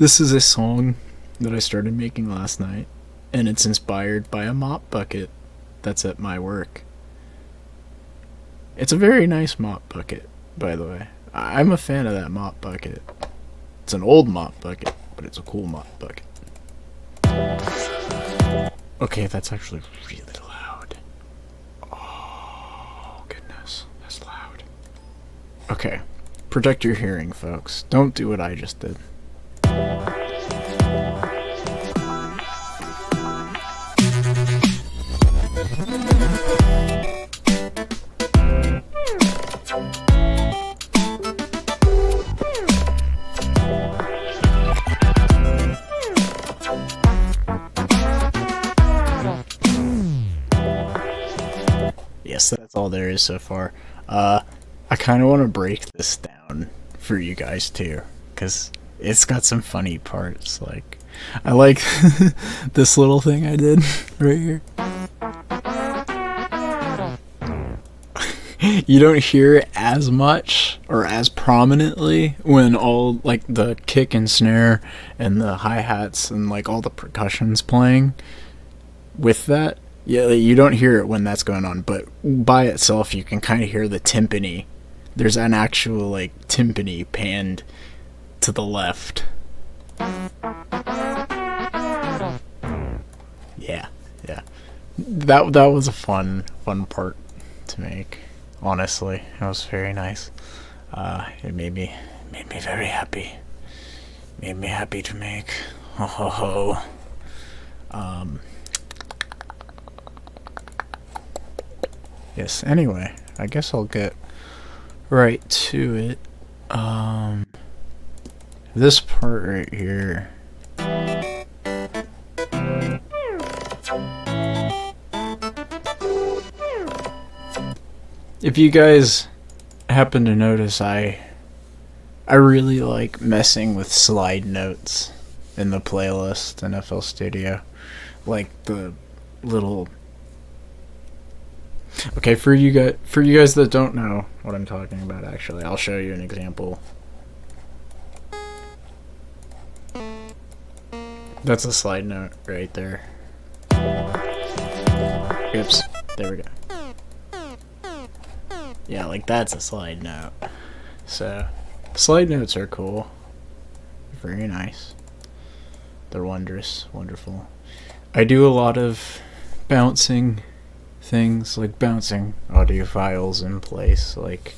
This is a song that I started making last night, and it's inspired by a mop bucket that's at my work. It's a very nice mop bucket, by the way. I'm a fan of that mop bucket. It's an old mop bucket, but it's a cool mop bucket. Okay, that's actually really loud. Oh, goodness. That's loud. Okay. Protect your hearing, folks. Don't do what I just did. Yes, that's all there is so far. I kind of want to break this down for you guys too, because it's got some funny parts. Like, I like this little thing I did right here. You don't hear it as much or as prominently when all like the kick and snare and the hi-hats and like all the percussion's playing with that. Yeah, you don't hear it when that's going on, but by itself you can kind of hear the timpani. There's an actual like timpani panned to the left. Yeah, yeah. That was a fun part to make. Honestly, it was very nice. It made me very happy. Made me happy to make. Ho ho ho. Yes, anyway, I guess I'll get right to it. This part right here. If you guys happen to notice, I really like messing with slide notes in the playlist in FL Studio. Like the little... Okay, for you guys that don't know what I'm talking about, actually, I'll show you an example. That's a slide note right there. Oops, there we go. Yeah, like that's a slide note. So, slide notes are cool. Very nice. They're wondrous, wonderful. I do a lot of bouncing things, like bouncing audio files in place. Like,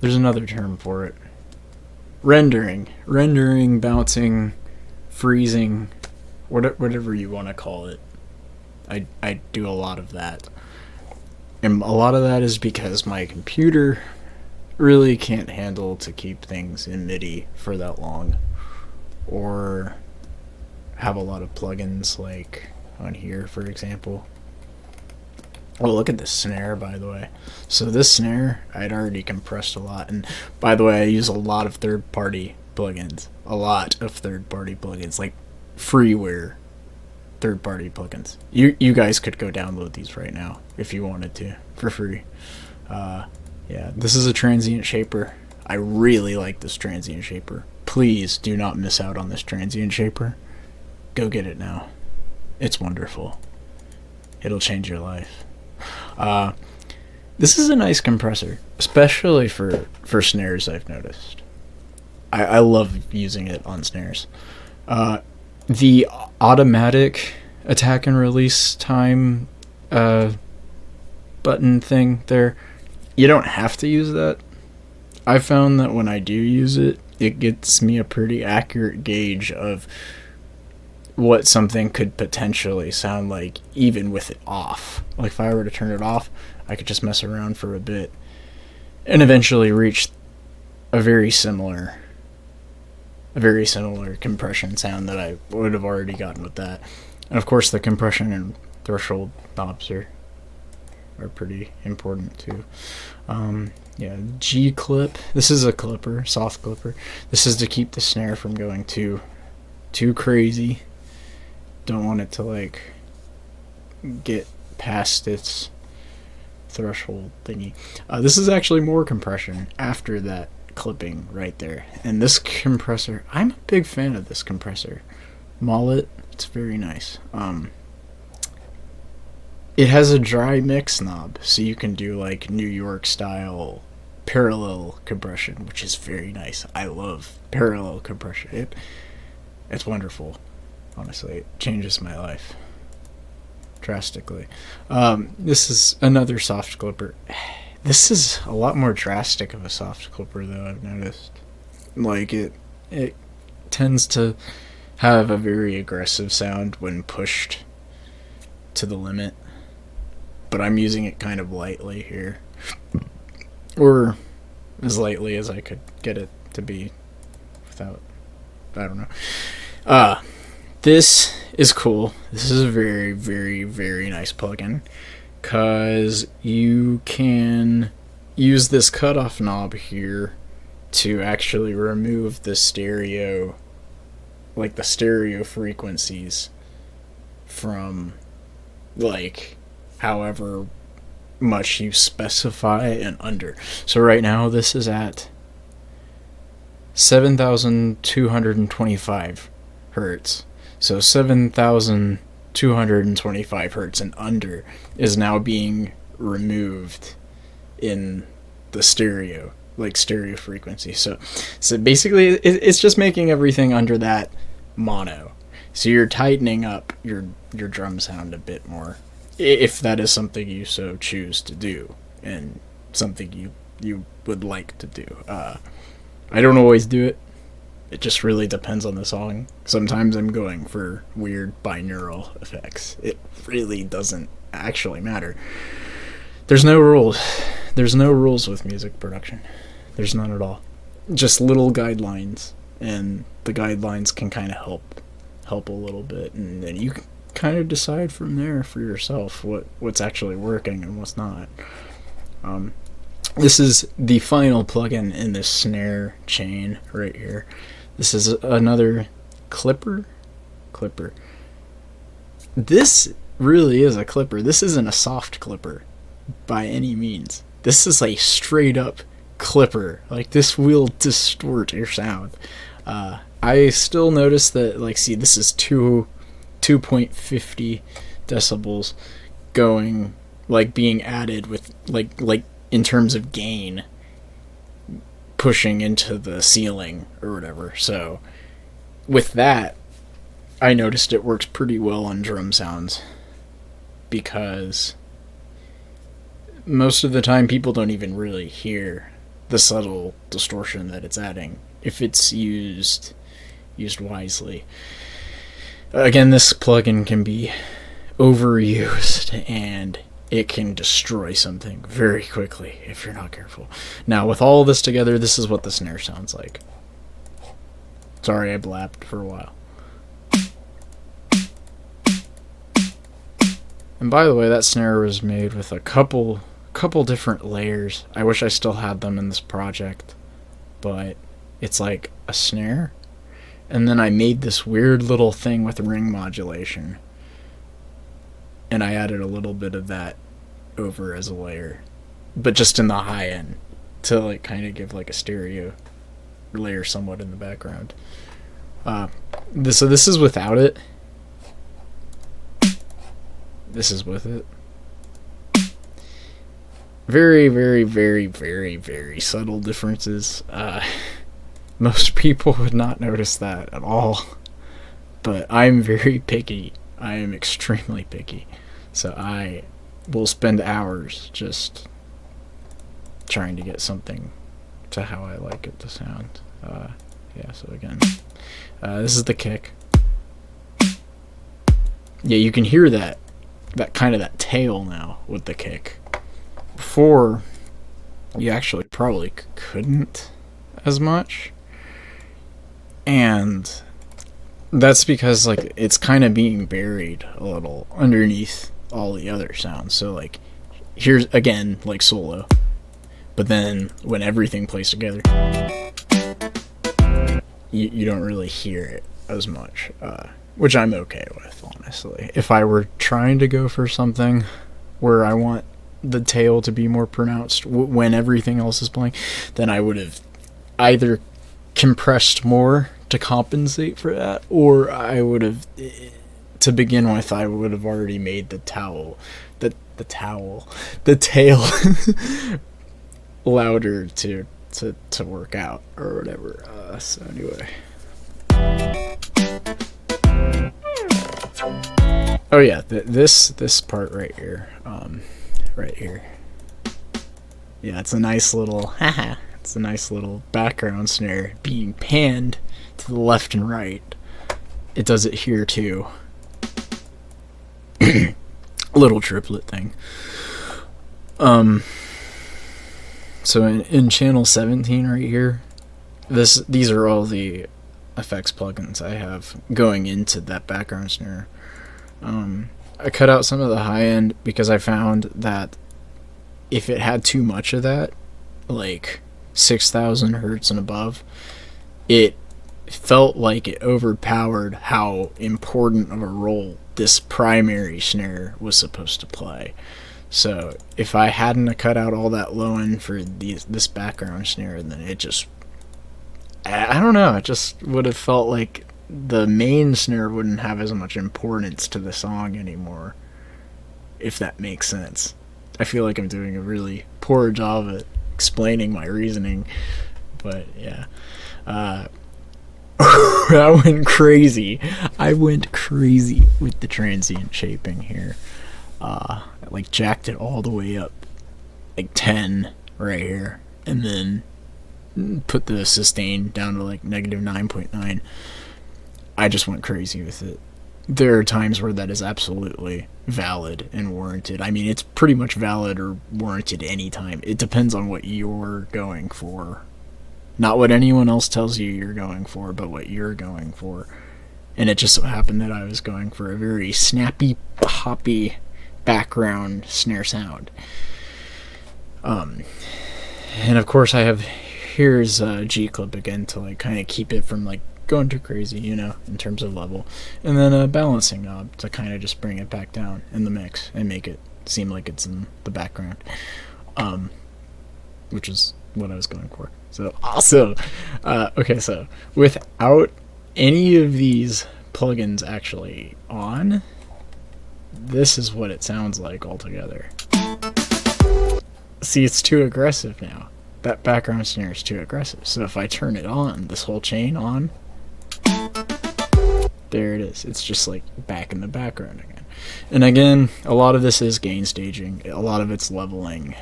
there's another term for it. Rendering, bouncing, freezing, whatever you want to call it. I do a lot of that. And a lot of that is because my computer really can't handle to keep things in MIDI for that long. Or have a lot of plugins like on here, for example. Oh, look at this snare, by the way. So this snare, I'd already compressed a lot. And by the way, I use a lot of third-party plugins. A lot of third-party plugins, like freeware third-party plugins. You guys could go download these right now if you wanted to, for free. Yeah, this is a transient shaper. I really like this transient shaper. Please do not miss out on this transient shaper. Go get it now. It's wonderful. It'll change your life. This is a nice compressor, especially for snares, I've noticed. I love using it on snares. The automatic attack and release time button thing there, you don't have to use that. I found that when I do use it, it gets me a pretty accurate gauge of what something could potentially sound like even with it off. Like if I were to turn it off, I could just mess around for a bit and eventually reach a very similar compression sound that I would have already gotten with that. And of course the compression and threshold knobs are pretty important too. Yeah, G clip. This is a clipper, soft clipper. This is to keep the snare from going too crazy. Don't want it to like get past its threshold thingy. This is actually more compression after that clipping right there. And this compressor, I'm a big fan of this compressor. Mullet, it's very nice. It has a dry mix knob, so you can do like New York style parallel compression, which is very nice. I love parallel compression. It's wonderful. Honestly, it changes my life drastically. This is another soft clipper. This is a lot more drastic of a soft clipper, though, I've noticed. Like, it tends to have a very aggressive sound when pushed to the limit. But I'm using it kind of lightly here. Or as lightly as I could get it to be without, I don't know. This is cool. This is a very, very, very nice plugin. Because you can use this cutoff knob here to actually remove the stereo, like the stereo frequencies from, like, however much you specify and under. So right now this is at 7,225 hertz. So 7,225 hertz and under is now being removed in the stereo, like stereo frequency. So basically it's just making everything under that mono. So you're tightening up your drum sound a bit more, if that is something you so choose to do and something you would like to do. I don't always do it. It just really depends on the song. Sometimes I'm going for weird binaural effects. It really doesn't actually matter. There's no rules. There's no rules with music production. There's none at all. Just little guidelines, and the guidelines can kind of help a little bit, and then you can kind of decide from there for yourself what's actually working and what's not. This is the final plugin in this snare chain right here. This is another clipper. This really is a clipper. This isn't a soft clipper by any means. This is a straight up clipper. Like, this will distort your sound. I still notice that, like, see, this is 2.50 decibels going, like, being added with, like in terms of gain, pushing into the ceiling or whatever. So with that, I noticed it works pretty well on drum sounds, because most of the time people don't even really hear the subtle distortion that it's adding if it's used wisely. Again, this plugin can be overused and it can destroy something very quickly if you're not careful. Now, with all this together, this is what the snare sounds like. Sorry I blapped for a while. And by the way, that snare was made with a couple different layers. I wish I still had them in this project, but it's like a snare, and then I made this weird little thing with ring modulation, and I added a little bit of that over as a layer, but just in the high end, to like kind of give like a stereo layer somewhat in the background. So this is without it. This is with it. Very, very, very, very, very subtle differences. Most people would not notice that at all, but I'm very picky. I am extremely picky. So I will spend hours just trying to get something to how I like it to sound. Yeah, so again, this is the kick. Yeah, you can hear that kind of that tail now with the kick. Before, you actually probably couldn't as much, and that's because like it's kind of being buried a little underneath all the other sounds. So like here's again like solo, but then when everything plays together, you don't really hear it as much, which I'm okay with, honestly. If I were trying to go for something where I want the tail to be more pronounced when everything else is playing, then I would have either compressed more to compensate for that, or I would have, to begin with, I would have already made the tail louder to work out or whatever. So anyway. Oh yeah, this part right here, right here. Yeah, it's a nice little it's a nice little background snare being panned to the left and right. It does it here too. Little triplet thing. So in channel 17 right here, these are all the effects plugins I have going into that background snare. I cut out some of the high end because I found that if it had too much of that, like 6,000 hertz and above, it felt like it overpowered how important of a role this primary snare was supposed to play. So if I hadn't cut out all that low end for this background snare, then it just, I don't know, it just would have felt like the main snare wouldn't have as much importance to the song anymore, if that makes sense. I feel like I'm doing a really poor job at explaining my reasoning, but yeah. I went crazy. I went crazy with the transient shaping here. I like jacked it all the way up, like 10 right here, and then put the sustain down to like negative 9.9. I just went crazy with it. There are times where that is absolutely valid and warranted. I mean, it's pretty much valid or warranted anytime. It depends on what you're going for. Not what anyone else tells you you're going for, but what you're going for. And it just so happened that I was going for a very snappy, poppy background snare sound. And of course I have, here's a G-clip again to like kind of keep it from like going too crazy, you know, in terms of level. And then a balancing knob to kind of just bring it back down in the mix and make it seem like it's in the background. Which is what I was going for. So awesome. Okay, so without any of these plugins actually on, this is what it sounds like altogether. See, it's too aggressive now. That background snare is too aggressive. So if I turn it on, this whole chain on, there it is. It's just like back in the background again. And again, a lot of this is gain staging. A lot of it's leveling.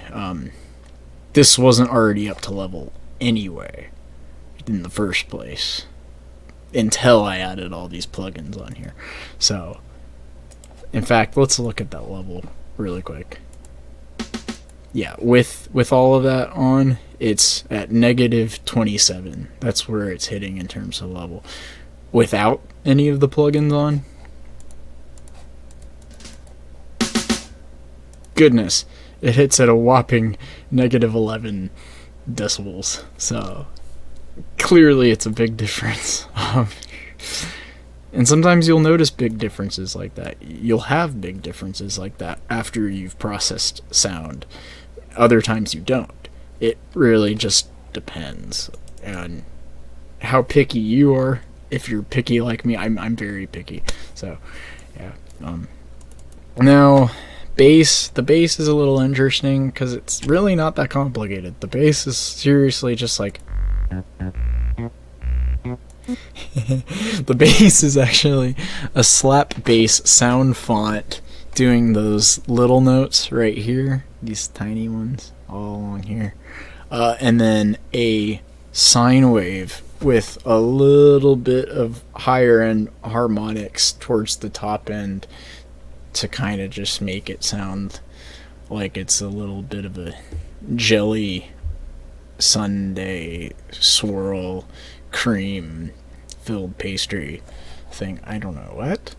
This wasn't already up to level anyway in the first place until I added all these plugins on here. So, in fact, let's look at that level really quick. Yeah, with all of that on, it's at negative 27. That's where it's hitting in terms of level. Without any of the plugins on, goodness, it hits at a whopping negative 11 decibels. So clearly it's a big difference. And sometimes you'll notice big differences like that. You'll have big differences like that after you've processed sound. Other times you don't. It really just depends on how picky you are. If you're picky like me, I'm very picky. So, yeah. Now, the bass is a little interesting because it's really not that complicated. The bass is seriously just like the bass is actually a slap bass sound font doing those little notes right here, these tiny ones all along here, and then a sine wave with a little bit of higher end harmonics towards the top end to kind of just make it sound like it's a little bit of a jelly sundae swirl cream filled pastry thing. I don't know what.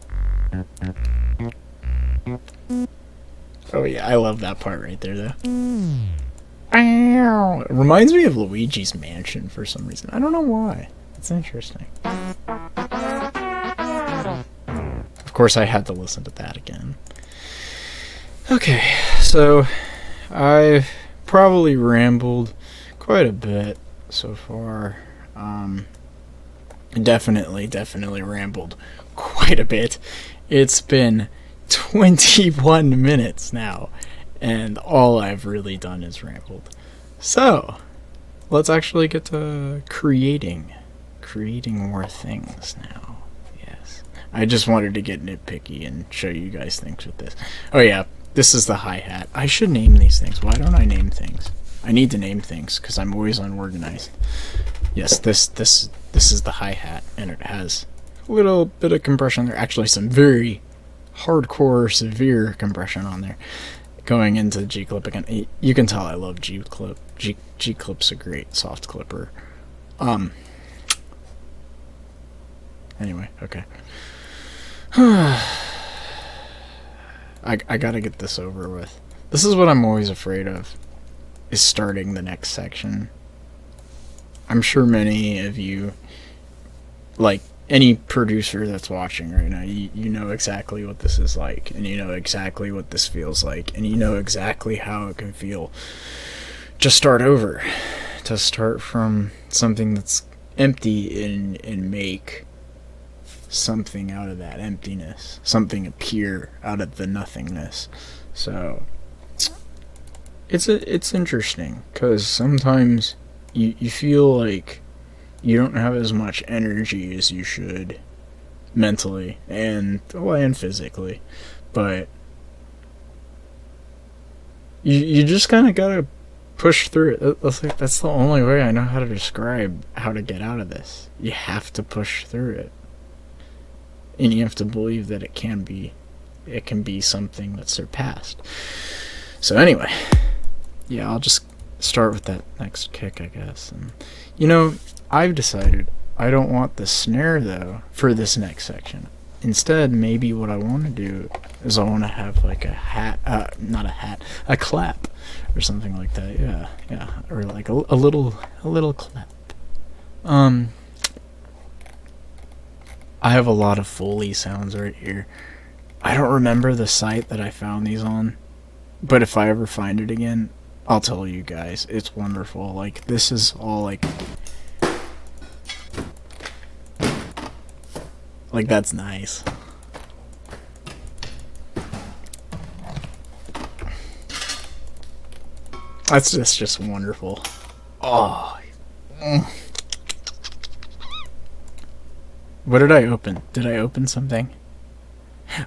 Oh yeah, I love that part right there though. It reminds me of Luigi's Mansion for some reason. I don't know why. It's interesting. Of course I had to listen to that again. Okay, so I've probably rambled quite a bit. so far. Definitely rambled quite a bit. It's been 21 minutes now, and all I've really done is rambled. So, let's actually get to creating more things now. Yes. I just wanted to get nitpicky and show you guys things with this. Oh yeah, this is the hi-hat. I should name these things. Why don't I name things? I need to name things because I'm always unorganized. Yes, this is the hi-hat, and it has a little bit of compression there. Actually, some very hardcore, severe compression on there. Going into G-Clip again. You can tell I love G-Clip. G-Clip's a great soft clipper. Anyway, okay. I gotta get this over with. This is what I'm always afraid of, is starting the next section. I'm sure many of you, like any producer that's watching right now, you know exactly what this is like, and you know exactly what this feels like, and you know exactly how it can feel. Just start over. To start from something that's empty and make something out of that emptiness. Something appear out of the nothingness. So, it's interesting, because sometimes you feel like you don't have as much energy as you should mentally and physically, but you just kind of gotta push through it. That's the only way I know how to describe how to get out of this. You have to push through it, and you have to believe that it can be something that's surpassed. So anyway, yeah, I'll just start with that next kick, I guess. And I've decided I don't want the snare though for this next section. Instead, maybe what I want to do is I want to have like a clap or something like that. Yeah, or like a little clap. I have a lot of Foley sounds right here. I don't remember the site that I found these on, but if I ever find it again, I'll tell you guys. It's wonderful. Like, this is all like that's nice. That's just wonderful. Oh. What did I open? Did I open something?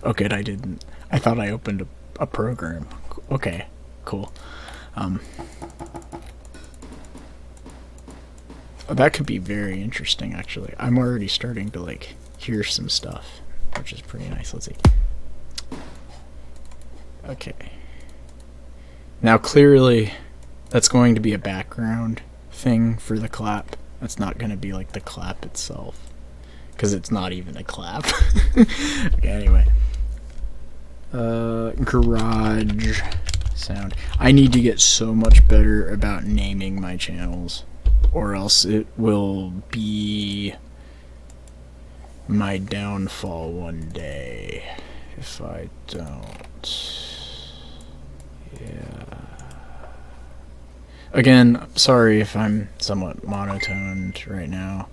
Oh, good, I didn't. I thought I opened a program. Okay, cool. That could be very interesting, actually. I'm already starting to, hear some stuff, which is pretty nice. Let's see. Okay. Now, clearly, that's going to be a background thing for the clap. That's not going to be, the clap itself, because it's not even a clap. Okay, anyway. Garage sound. I need to get so much better about naming my channels, or else it will be my downfall one day if I don't. Yeah. Again, sorry if I'm somewhat monotoned right now.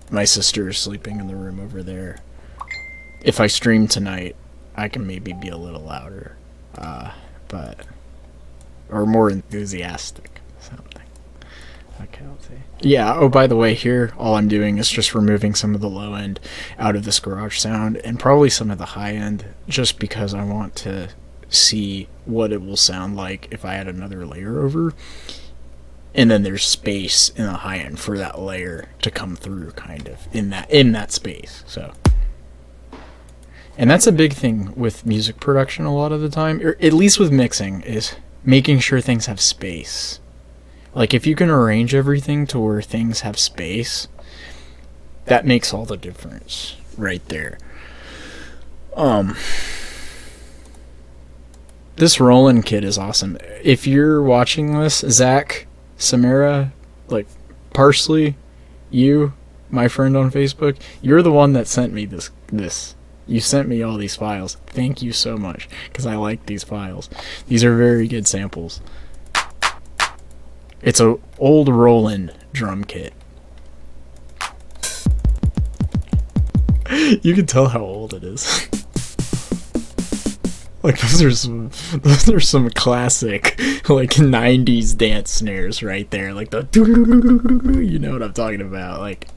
My sister is sleeping in the room over there. If I stream tonight, I can maybe be a little louder, or more enthusiastic, something. Okay, I'll see. Yeah, oh, by the way, here, all I'm doing is just removing some of the low end out of this garage sound, and probably some of the high end, just because I want to see what it will sound like if I add another layer over, and then there's space in the high end for that layer to come through, kind of, in that space, so. And that's a big thing with music production a lot of the time, or at least with mixing, is making sure things have space. Like, if you can arrange everything to where things have space, that makes all the difference right there. This Roland kit is awesome. If you're watching this, Zach, Samara, Parsley, you, my friend on Facebook, you're the one that sent me this. You sent me all these files. Thank you so much, because I like these files. These are very good samples. It's a old Roland drum kit. You can tell how old it is. Like those are some classic like 90s dance snares right there. Like the you know what I'm talking about. Like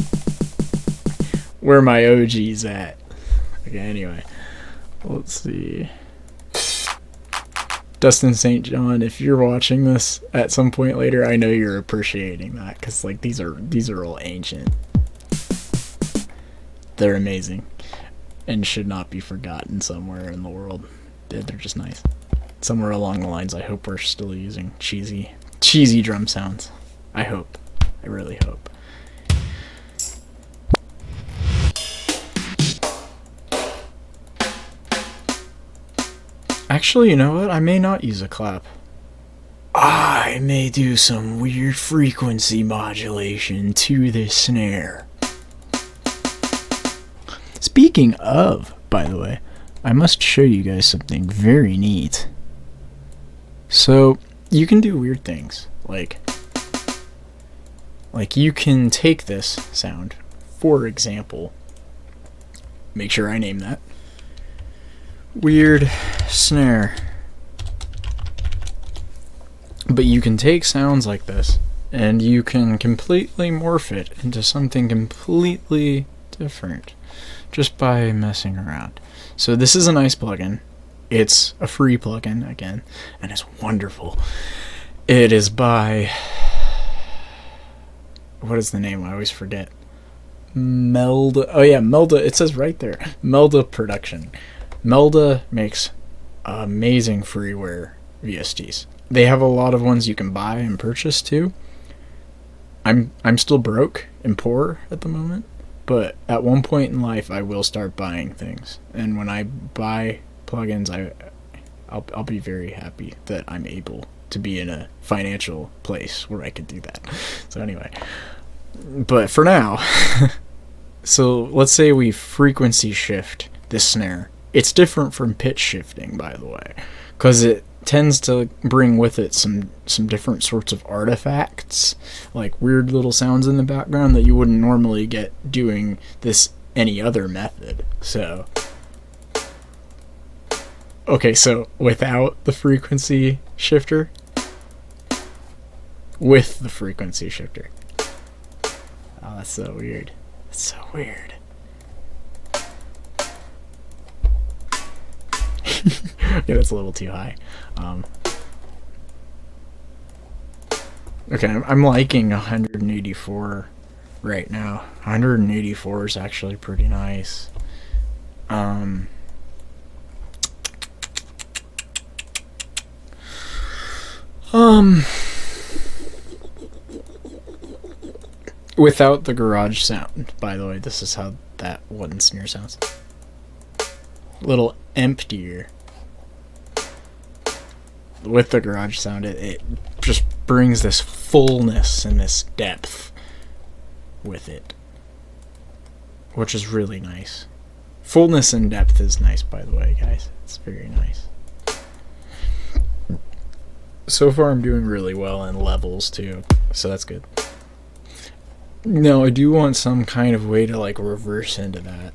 where my OG's at. Okay, anyway. Let's see. Dustin St. John, if you're watching this at some point later, I know you're appreciating that because like these are all ancient. They're amazing and should not be forgotten somewhere in the world. They're just nice. Somewhere along the lines, I hope we're still using cheesy drum sounds. I hope. I really hope. Actually, you know what? I may not use a clap. I may do some weird frequency modulation to this snare. Speaking of, by the way, I must show you guys something very neat. So, you can do weird things. Like you can take this sound, for example, make sure I name that, weird snare. But you can take sounds like this, and you can completely morph it into something completely different, just by messing around. So this is a nice plugin. It's a free plugin, again, and it's wonderful. It is by... what is the name? I always forget. Melda... oh yeah, Melda. It says right there. Melda Production. Melda makes amazing freeware VSTs. They have a lot of ones you can buy and purchase too. I'm still broke and poor at the moment. But at one point in life, I will start buying things, and when I buy plugins, I'll be very happy that I'm able to be in a financial place where I can do that. So anyway, but for now, so let's say we frequency shift this snare. It's different from pitch shifting, by the way, because it tends to bring with it some different sorts of artifacts, like weird little sounds in the background that you wouldn't normally get doing this any other method. So okay, so without the frequency shifter, with the frequency shifter. Oh, that's so weird. That's so weird. Yeah, that's a little too high. Okay, I'm liking 184 right now. 184 is actually pretty nice. Without the garage sound, by the way, this is how that one snare sounds. A little emptier. With the garage sound, it just brings this fullness and this depth with it, which is really nice. Fullness and depth is nice, by the way, guys. It's very nice. So far, I'm doing really well in levels, too, so that's good. Now, I do want some kind of way to, like, reverse into that.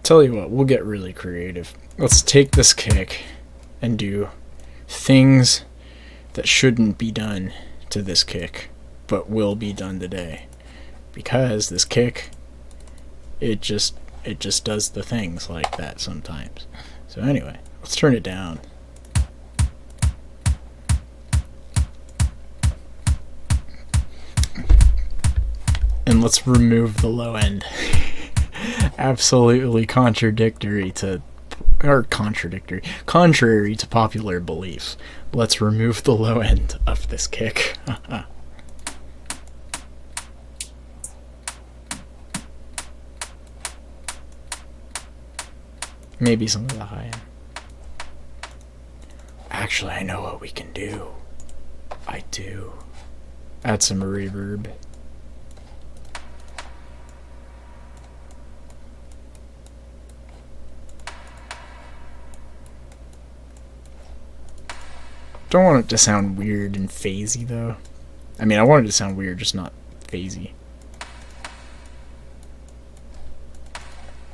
Tell you what, we'll get really creative. Let's take this kick and do things that shouldn't be done to this kick, but will be done today. Because this kick, it just does the things like that sometimes. So anyway, let's turn it down. And let's remove the low end. Absolutely contrary to popular beliefs. Let's remove the low end of this kick. Maybe some of the high end. Actually, I know what we can do. I do. Add some reverb. Don't want it to sound weird and phasey, though. I mean, I want it to sound weird, just not phasey.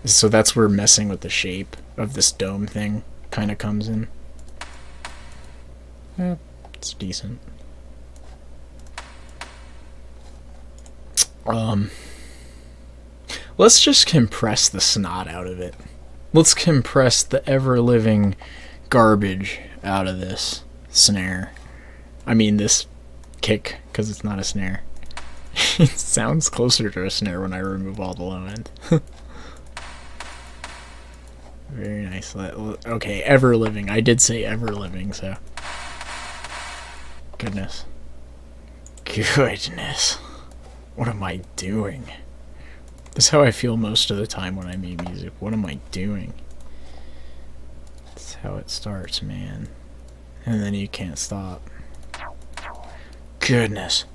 So that's where messing with the shape of this dome thing kind of comes in. Yeah, it's decent. Let's just compress the snot out of it. Let's compress the ever-living garbage out of this snare. I mean, this kick, because it's not a snare. It sounds closer to a snare when I remove all the low end. Very nice. Okay, ever-living. I did say ever-living, so... Goodness. Goodness. What am I doing? That's how I feel most of the time when I make music. What am I doing? That's how it starts, man. And then you can't stop. Goodness.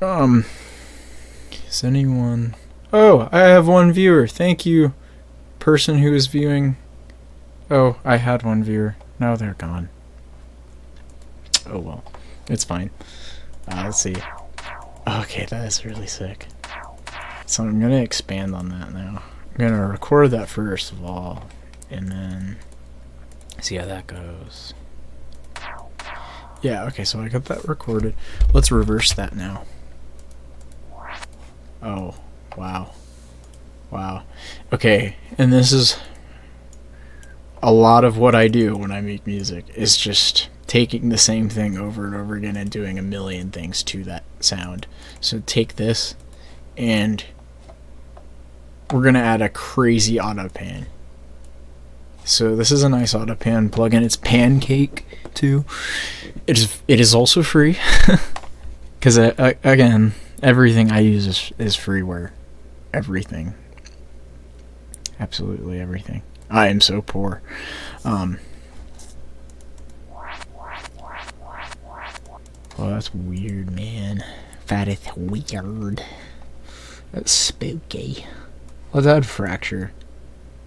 Is anyone... Oh, I have one viewer. Thank you, person who is viewing. Oh, I had one viewer. Now they're gone. Oh well. It's fine. Let's see. Okay, that is really sick. So I'm going to expand on that now. I'm going to record that first of all, and then see how that goes. Yeah, okay, so I got that recorded. Let's reverse that now. Oh, wow. Wow. Okay, and this is a lot of what I do when I make music, is just taking the same thing over and over again and doing a million things to that sound. So take this, and we're going to add a crazy auto pan. So this is a nice auto pan plugin. It's Pancake too. It is also free. Because again, everything I use is freeware. Everything. Absolutely everything. I am so poor. Oh, that's weird, man. That is weird. That's spooky. Let's add Fracture.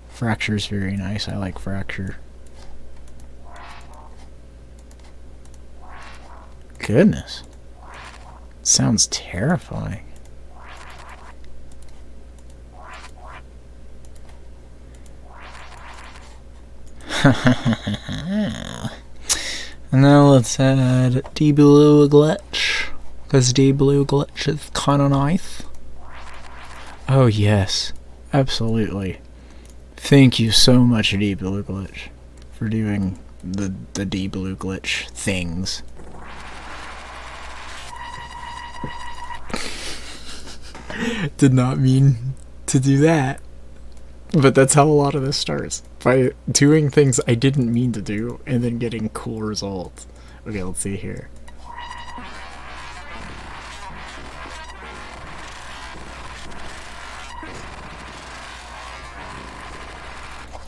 Fracture's very nice. I like Fracture. Goodness. Sounds terrifying. And now let's add D Blue Glitch, because D Blue Glitch is kind of nice. Oh yes, absolutely. Thank you so much, D Blue Glitch, for doing the D Blue Glitch things. Did not mean to do that. But that's how a lot of this starts. By doing things I didn't mean to do, and then getting cool results. Okay, let's see here.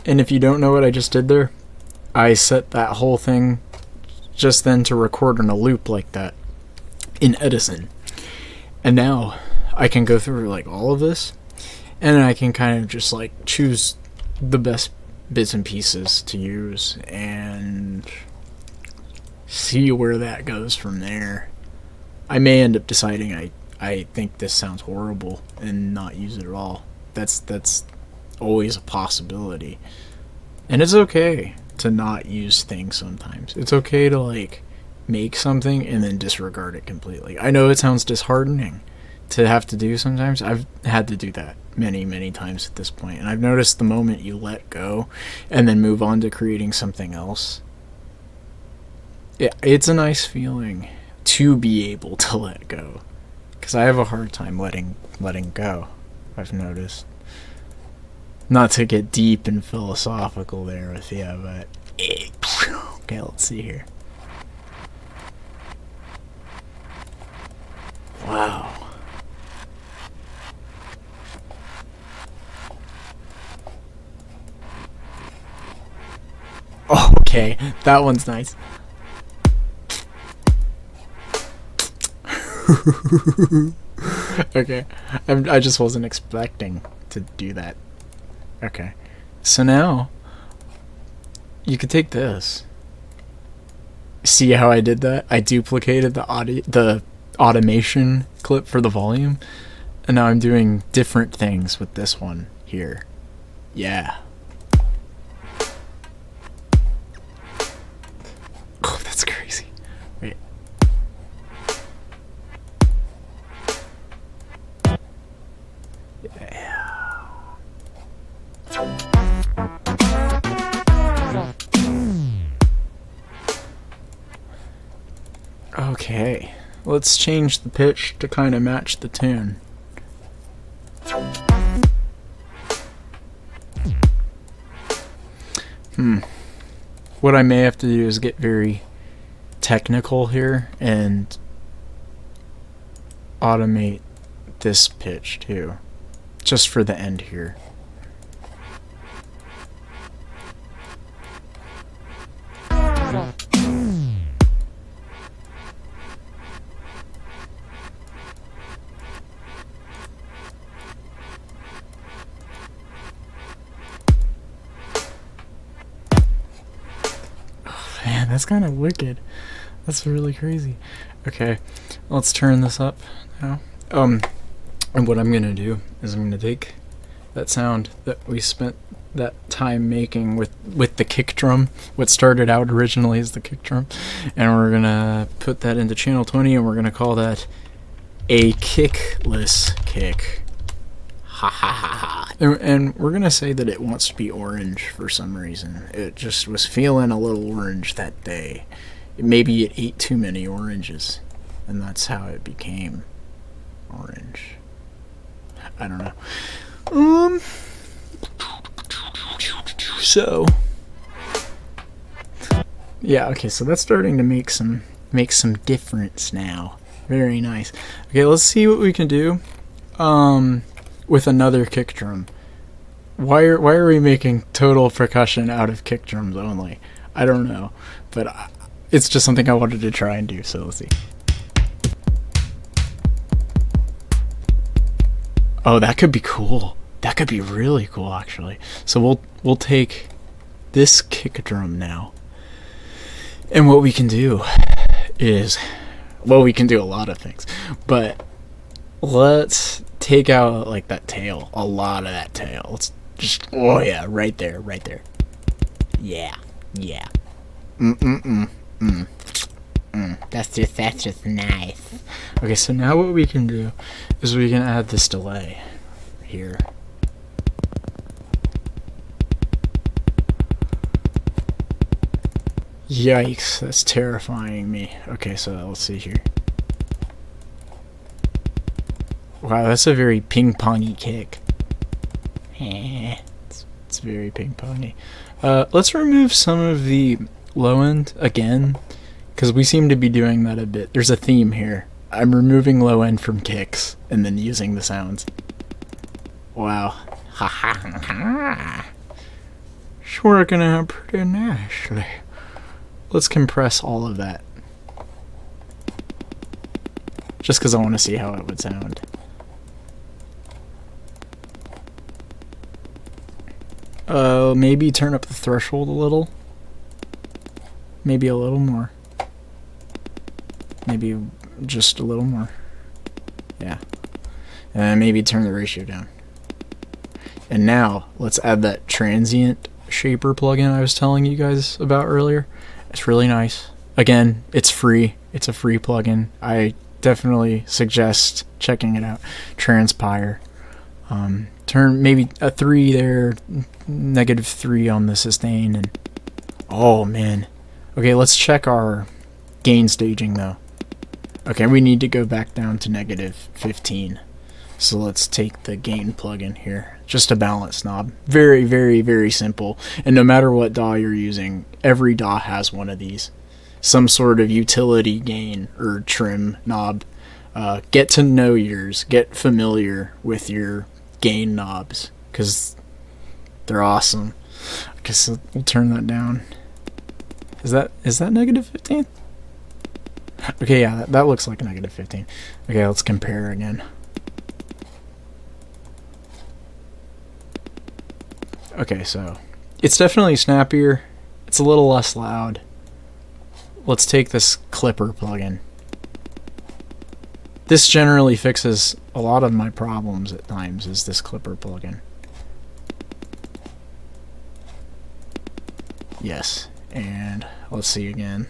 And if you don't know what I just did there, I set that whole thing just then to record in a loop like that in Edison. And now I can go through like all of this, and I can kind of just like choose the best bits and pieces to use and see where that goes from there. I may end up deciding I think this sounds horrible and not use it at all. That's always a possibility. And it's okay to not use things sometimes. It's okay to like make something and then disregard it completely. I know it sounds disheartening to have to do sometimes. I've had to do that many times at this point, and I've noticed the moment you let go and then move on to creating something else, it's a nice feeling to be able to let go, because I have a hard time letting go, I've noticed. Not to get deep and philosophical there with you, but okay, let's see here. Wow. Oh, okay, that one's nice. Okay, I just wasn't expecting to do that. Okay, so now You could take this. See how I did that? I duplicated the automation clip for the volume, and now I'm doing different things with this one here. Yeah. Oh, that's crazy. Wait. Yeah. Okay. Let's change the pitch to kind of match the tune. What I may have to do is get very technical here and automate this pitch too, just for the end here. Man, that's kind of wicked. That's really crazy. Okay, let's turn this up now. And what I'm gonna do is I'm gonna take that sound that we spent that time making with the kick drum, what started out originally as the kick drum, and we're gonna put that into channel 20, and we're gonna call that a kickless kick. Ha ha ha ha. And we're gonna say that it wants to be orange for some reason. It just was feeling a little orange that day. Maybe it ate too many oranges, and that's how it became orange. I don't know. So yeah, okay, so that's starting to make some difference now. Very nice. Okay, let's see what we can do with another kick drum. Why are we making total percussion out of kick drums only? I don't know, but it's just something I wanted to try and do, so let's see. Oh, that could be cool. That could be really cool, actually. So we'll take this kick drum now, and what we can do is, well, we can do a lot of things, but let's take out like that tail, a lot of that tail. Let's just, oh yeah, right there. Yeah. That's just nice. Okay, so now what we can do is we can add this delay here. Yikes, that's terrifying me. Okay, so let's see here. Wow, that's a very ping-pongy kick. It's very ping-pongy. Let's remove some of the low end again, because we seem to be doing that a bit. There's a theme here. I'm removing low end from kicks and then using the sounds. Wow. Ha ha ha. It's working out pretty nicely. Let's compress all of that, just because I want to see how it would sound. Maybe turn up the threshold a little. Maybe a little more. Maybe just a little more. Yeah. And maybe turn the ratio down. And now, let's add that transient shaper plugin I was telling you guys about earlier. It's really nice. Again, it's free. It's a free plugin. I definitely suggest checking it out. Transpire. Turn maybe a 3 there, -3 on the sustain, and oh man. Okay, let's check our gain staging though. Okay, we need to go back down to -15. So let's take the gain plugin here. Just a balance knob. Very, very, very simple. And no matter what DAW you're using, every DAW has one of these. Some sort of utility gain or trim knob. Get to know yours. Get familiar with your gain knobs, because they're awesome. Okay, so we'll turn that down. Is that -15? Okay, yeah, that looks like -15. Okay, let's compare again. Okay, so it's definitely snappier. It's a little less loud. Let's take this clipper plugin. This generally fixes a lot of my problems at times, is this clipper plugin. Yes, and let's see again.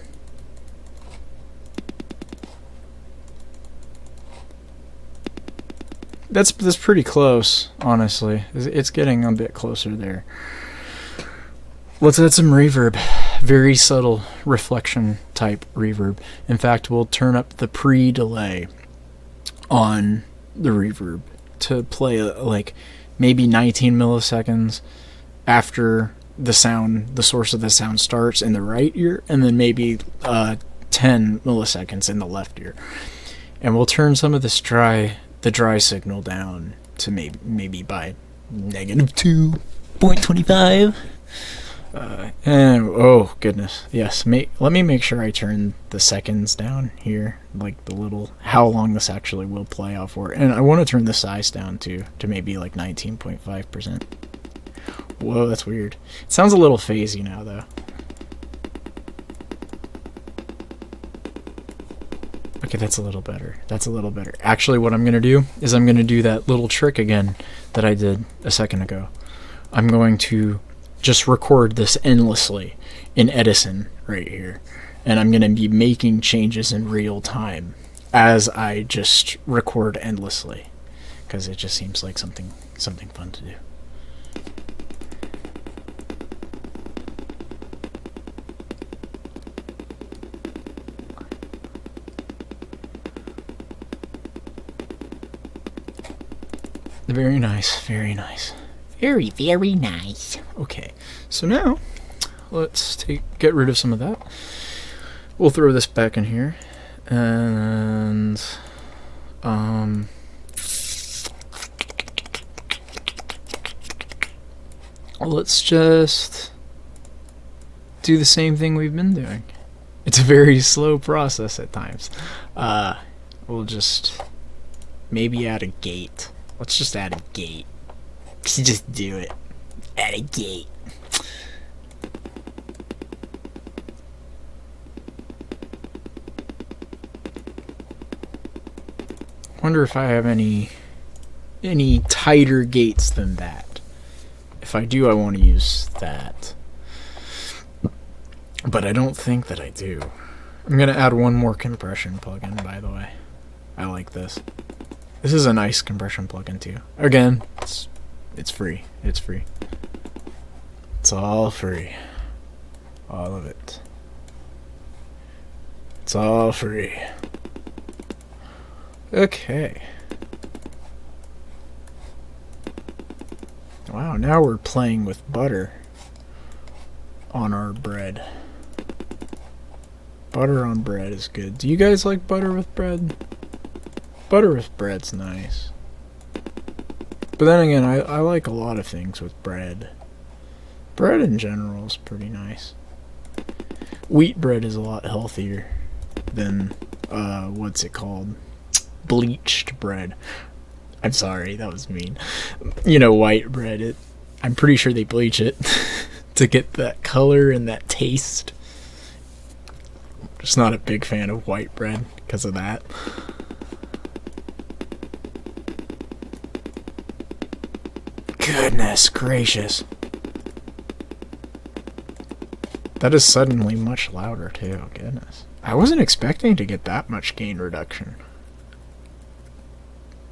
That's pretty close, honestly. It's getting a bit closer there. Let's add some reverb. Very subtle reflection type reverb. In fact, we'll turn up the pre-delay on the reverb to play like maybe 19 milliseconds after the source of the sound starts in the right ear, and then maybe 10 milliseconds in the left ear. And we'll turn some of this the dry signal down to maybe by -2.25. And oh goodness, yes. Let me make sure I turn the seconds down here, like the little how long this actually will play out for, and I want to turn the size down to maybe like 19.5%. Whoa, that's weird. It sounds a little phasey now, though. Okay, that's a little better. That's a little better. Actually, what I'm going to do is I'm going to do that little trick again that I did a second ago. I'm going to just record this endlessly in Edison right here. And I'm going to be making changes in real time as I just record endlessly, because it just seems like something fun to do. Very nice, very nice. Very, very nice. Okay, so now let's get rid of some of that. We'll throw this back in here, and let's just do the same thing we've been doing. It's a very slow process at times. We'll just maybe add a gate. Let's just add a gate. Just do it. Add a gate. Wonder if I have any tighter gates than that. If I do, I want to use that. But I don't think that I do. I'm going to add one more compression plugin, by the way. I like this. This is a nice compression plugin too. Again, it's free. It's free. It's all free. All of it. It's all free. Okay. Wow, now we're playing with butter on our bread. Butter on bread is good. Do you guys like butter with bread? Butter with bread's nice. But then again, I like a lot of things with bread. Bread in general is pretty nice. Wheat bread is a lot healthier than, what's it called? Bleached bread. I'm sorry, that was mean. You know, white bread, I'm pretty sure they bleach it to get that color and that taste. Just not a big fan of white bread because of that. Goodness gracious. That is suddenly much louder too, goodness. I wasn't expecting to get that much gain reduction.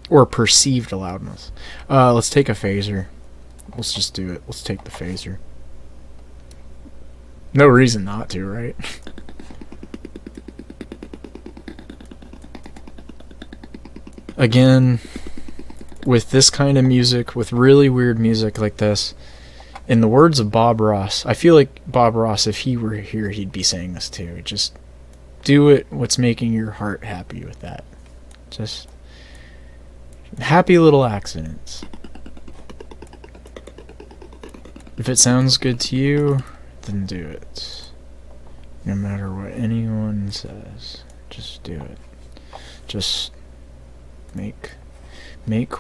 Or perceived loudness. Let's take a phaser. Let's just do it. Let's take the phaser. No reason not to, right? Again, with this kind of music, with really weird music like this, in the words of Bob Ross, I feel like Bob Ross, if he were here, he'd be saying this too. Just do it, what's making your heart happy with that. Just happy little accidents. If it sounds good to you, then do it. No matter what anyone says, just do it. Just make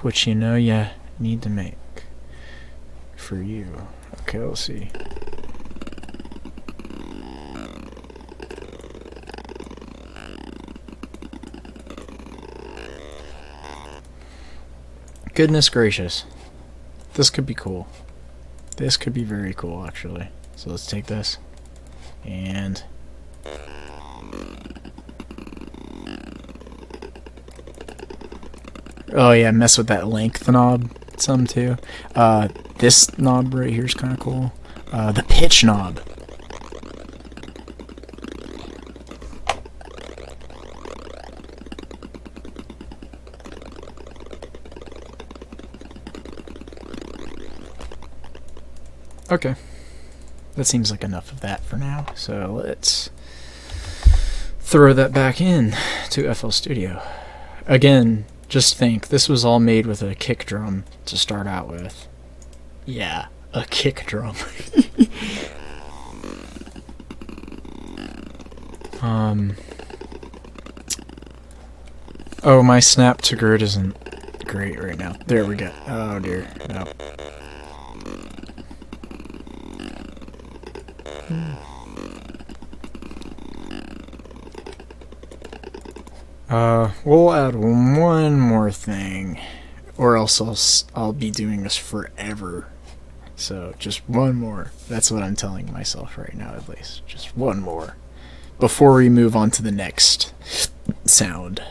what you know you need to make for you. Okay, let's see. Goodness gracious. This could be cool. This could be very cool, actually. So let's take this. And... oh yeah, mess with that length knob some too. This knob right here is kind of cool. The pitch knob. Okay. That seems like enough of that for now. So let's throw that back in to FL Studio. Again, just think, this was all made with a kick drum to start out with. Yeah, a kick drum. Oh, my snap to grid isn't great right now. There we go. Oh dear, no. We'll add one more thing, or else I'll be doing this forever. So, just one more. That's what I'm telling myself right now, at least. Just one more. Before we move on to the next sound.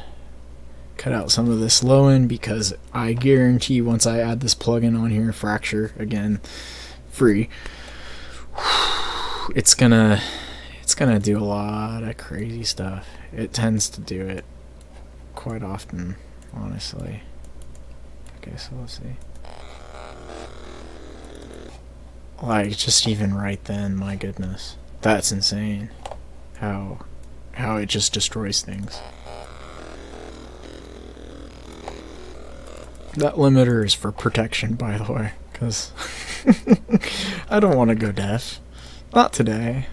Cut out some of this low end, because I guarantee once I add this plugin on here, Fracture, again, free, it's gonna do a lot of crazy stuff. It tends to do it quite often, honestly. Okay, so let's see. Like, just even right then, my goodness. That's insane. How it just destroys things. That limiter is for protection, by the way, because I don't want to go deaf. Not today.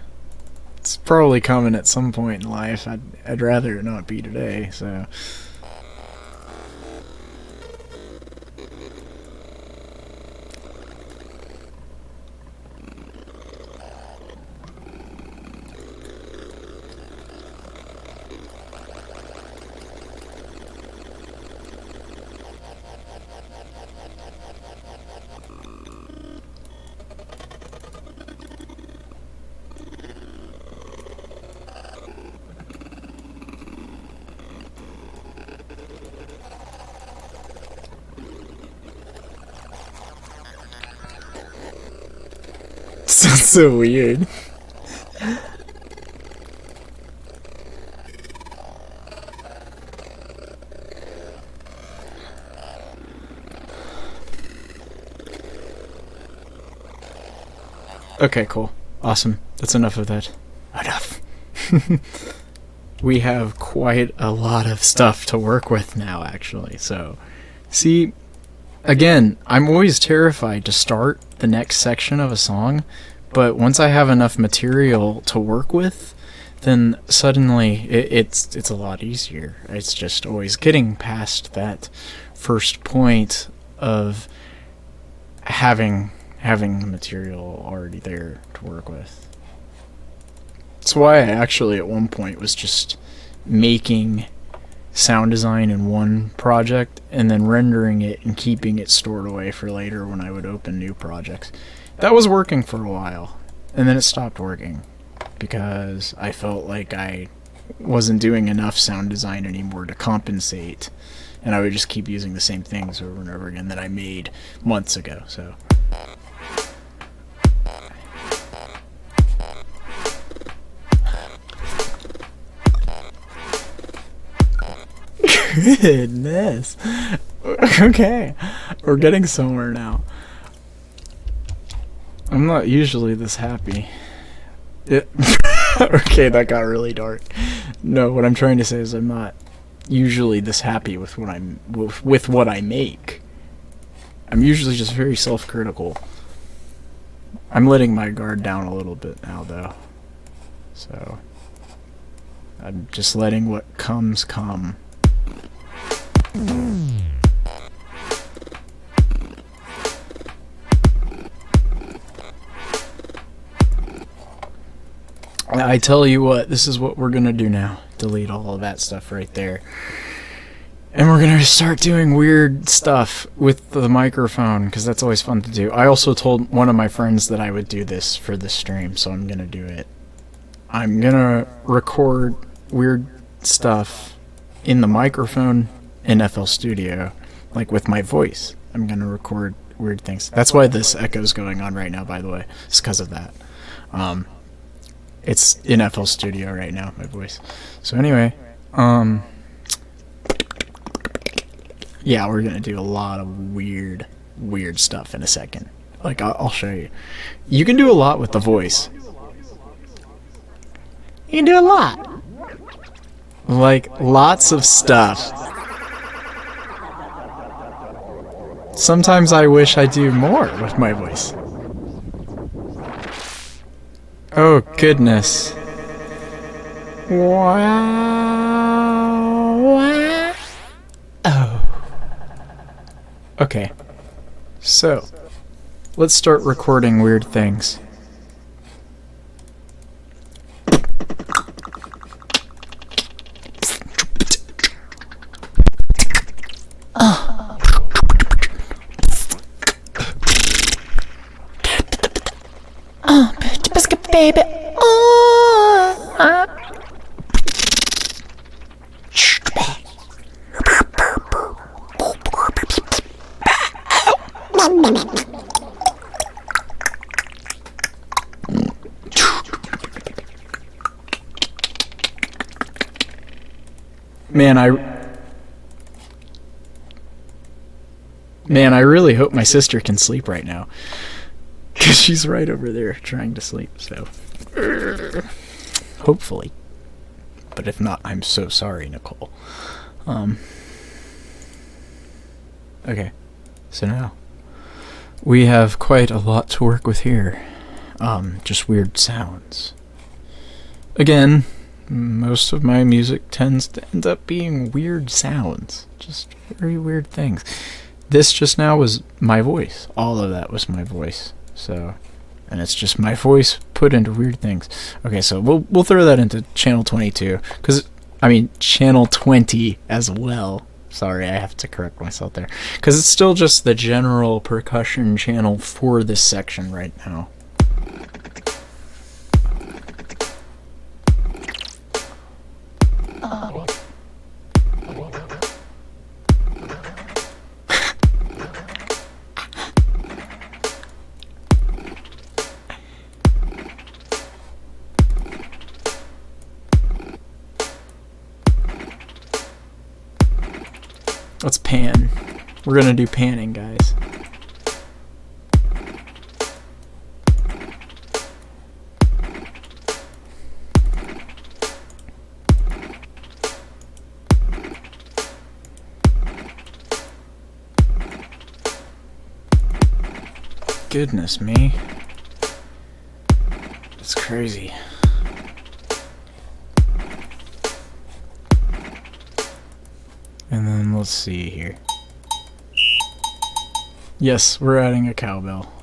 It's probably coming at some point in life. I'd rather it not be today, so... Sounds so weird. Okay, cool. Awesome. That's enough of that. Enough. We have quite a lot of stuff to work with now, actually. So, see, again, I'm always terrified to start the next section of a song, but once I have enough material to work with, then suddenly it's a lot easier. It's just always getting past that first point of having the material already there to work with. That's why I actually at one point was just making sound design in one project and then rendering it and keeping it stored away for later when I would open new projects. That was working for a while, and then it stopped working because I felt like I wasn't doing enough sound design anymore to compensate, and I would just keep using the same things over and over again that I made months ago. So goodness. Okay, we're getting somewhere now. I'm not usually this happy. Okay, that got really dark. No, what I'm trying to say is I'm not usually this happy with what I make. I'm usually just very self-critical. I'm letting my guard down a little bit now, though. So I'm just letting what comes come. I tell you what, this is what we're gonna do now. Delete all of that stuff right there. And we're gonna start doing weird stuff with the microphone, because that's always fun to do. I also told one of my friends that I would do this for the stream, so I'm gonna do it. I'm gonna record weird stuff in the microphone in FL Studio, like with my voice. I'm gonna record weird things. That's why this echo's going on right now, by the way. It's because of that. It's in FL Studio right now, my voice. So anyway, yeah, we're gonna do a lot of weird stuff in a second. Like, I'll show you. You can do a lot with the voice. You can do a lot. Like, lots of stuff. Sometimes I wish I do more with my voice. Oh, goodness. Wow. Oh. Okay. So, let's start recording weird things. Biscuit baby. Man, I really hope my sister can sleep right now. Because she's right over there trying to sleep, so. Hopefully. But if not, I'm so sorry, Nicole. Okay. So now, we have quite a lot to work with here. Just weird sounds. Again, most of my music tends to end up being weird sounds. Just very weird things. This just now was my voice. All of that was my voice. So, and it's just my voice put into weird things. Okay, so we'll throw that into channel 22, channel 20 as well. Sorry, I have to correct myself there, because it's still just the general percussion channel for this section right now. Let's pan. We're gonna do panning, guys. Goodness me. It's crazy. And then let's see here. Yes, we're adding a cowbell.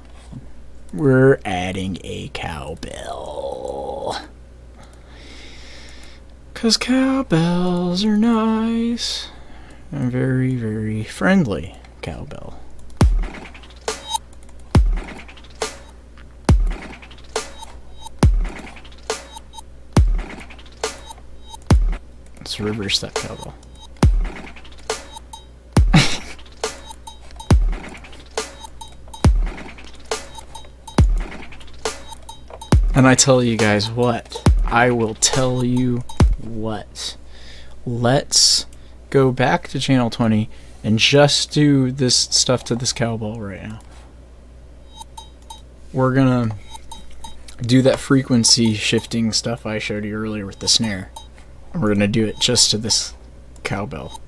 We're adding a cowbell. 'Cause cowbells are nice. And very, very friendly cowbell. Let's reverse that cowbell. And I tell you guys what, I will tell you what. Let's go back to channel 20 and just do this stuff to this cowbell right now. We're gonna do that frequency shifting stuff I showed you earlier with the snare. And we're gonna do it just to this cowbell.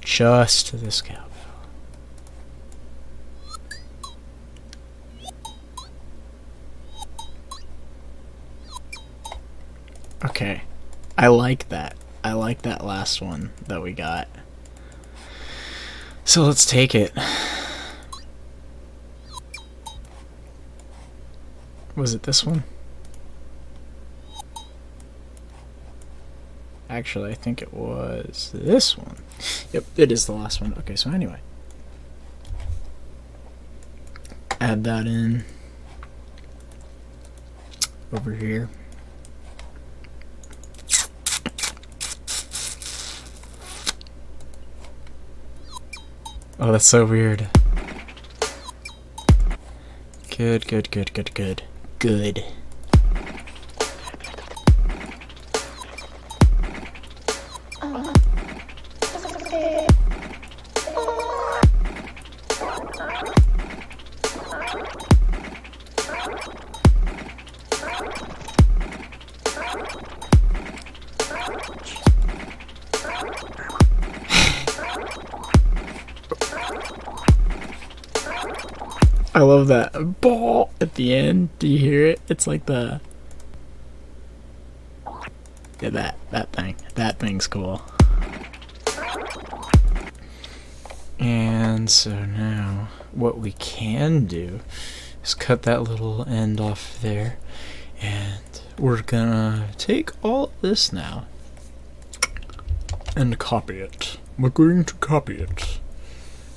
Just to this cowbell. Okay, I like that. I like that last one that we got. So let's take it. Was it this one? Actually, I think it was this one. Yep, it is the last one. Okay, so anyway. Add that in over here. Oh, that's so weird. Good. Good. I love that ball at the end. Do you hear it? It's like the... Yeah, that thing. That thing's cool. And so now, what we can do is cut that little end off there. And we're gonna take all of this now and copy it. We're going to copy it.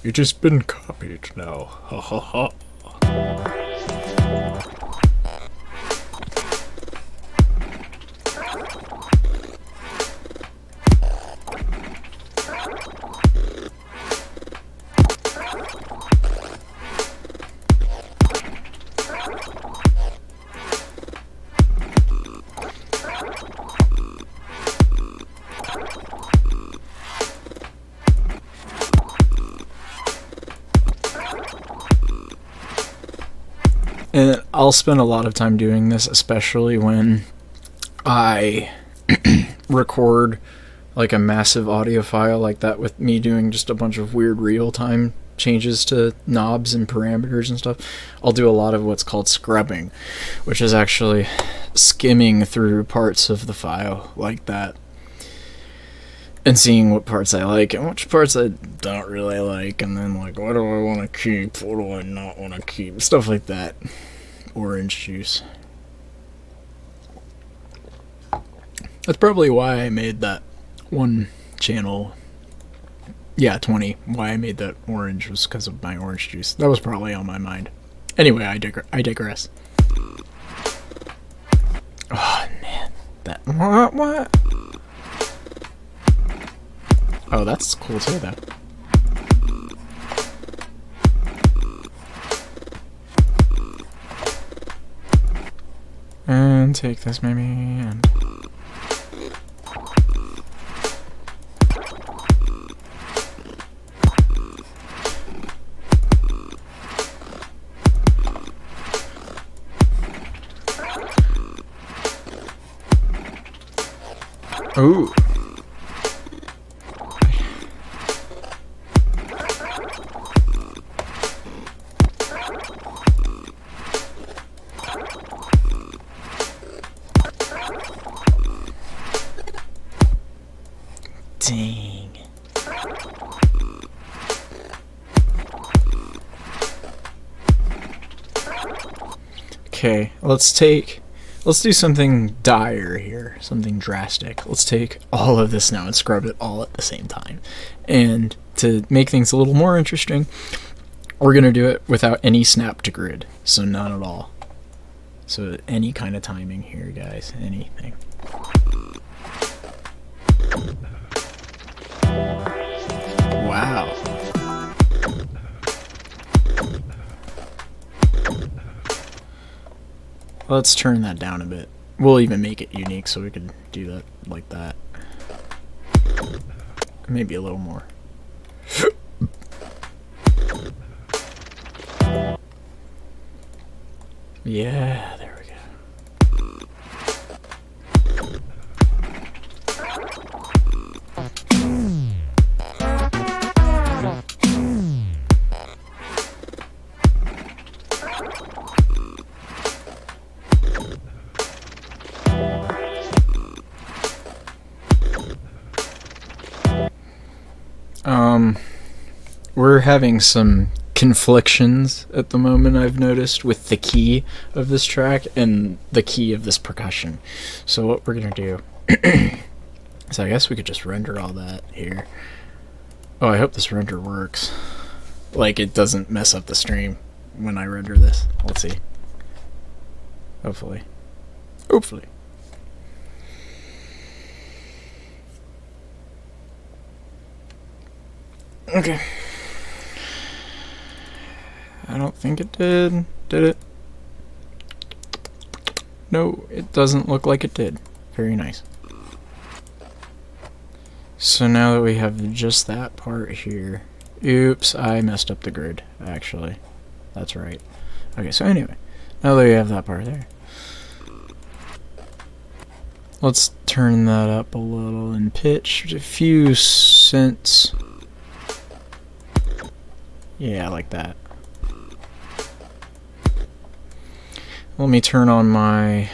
It has been copied now. Ha ha ha. And I'll spend a lot of time doing this, especially when I record like a massive audio file like that, with me doing just a bunch of weird real-time changes to knobs and parameters and stuff. I'll do a lot of what's called scrubbing, which is actually skimming through parts of the file like that and seeing what parts I like and which parts I don't really like, and then like, what do I want to keep, what do I not want to keep, stuff like that. Orange juice. That's probably why I made that one channel, 20, why I made that orange was because of my orange juice. That was probably on my mind. Anyway, I digress. Oh man, that what? Oh, that's cool too, though. And take this maybe and... Ooh. Dang. Okay, let's do something dire here, something drastic. Let's take all of this now and scrub it all at the same time. And to make things a little more interesting, we're going to do it without any snap to grid, so none at all. So any kind of timing here, guys, anything. Wow. Let's turn that down a bit. We'll even make it unique so we can do that like that. Maybe a little more. Yeah, there we go. We're having some conflictions at the moment, I've noticed, with the key of this track and the key of this percussion. So what we're gonna do So I guess we could just render all that here. Oh, I hope this render works. Like, it doesn't mess up the stream when I render this. Let's see. Hopefully. Hopefully. Okay. I don't think it did. Did it? No, it doesn't look like it did. Very nice. So now that we have just that part here... Oops, I messed up the grid, actually. That's right. Okay, so anyway, now that we have that part there, let's turn that up a little in pitch, a few cents. Yeah, like that. Let me turn on my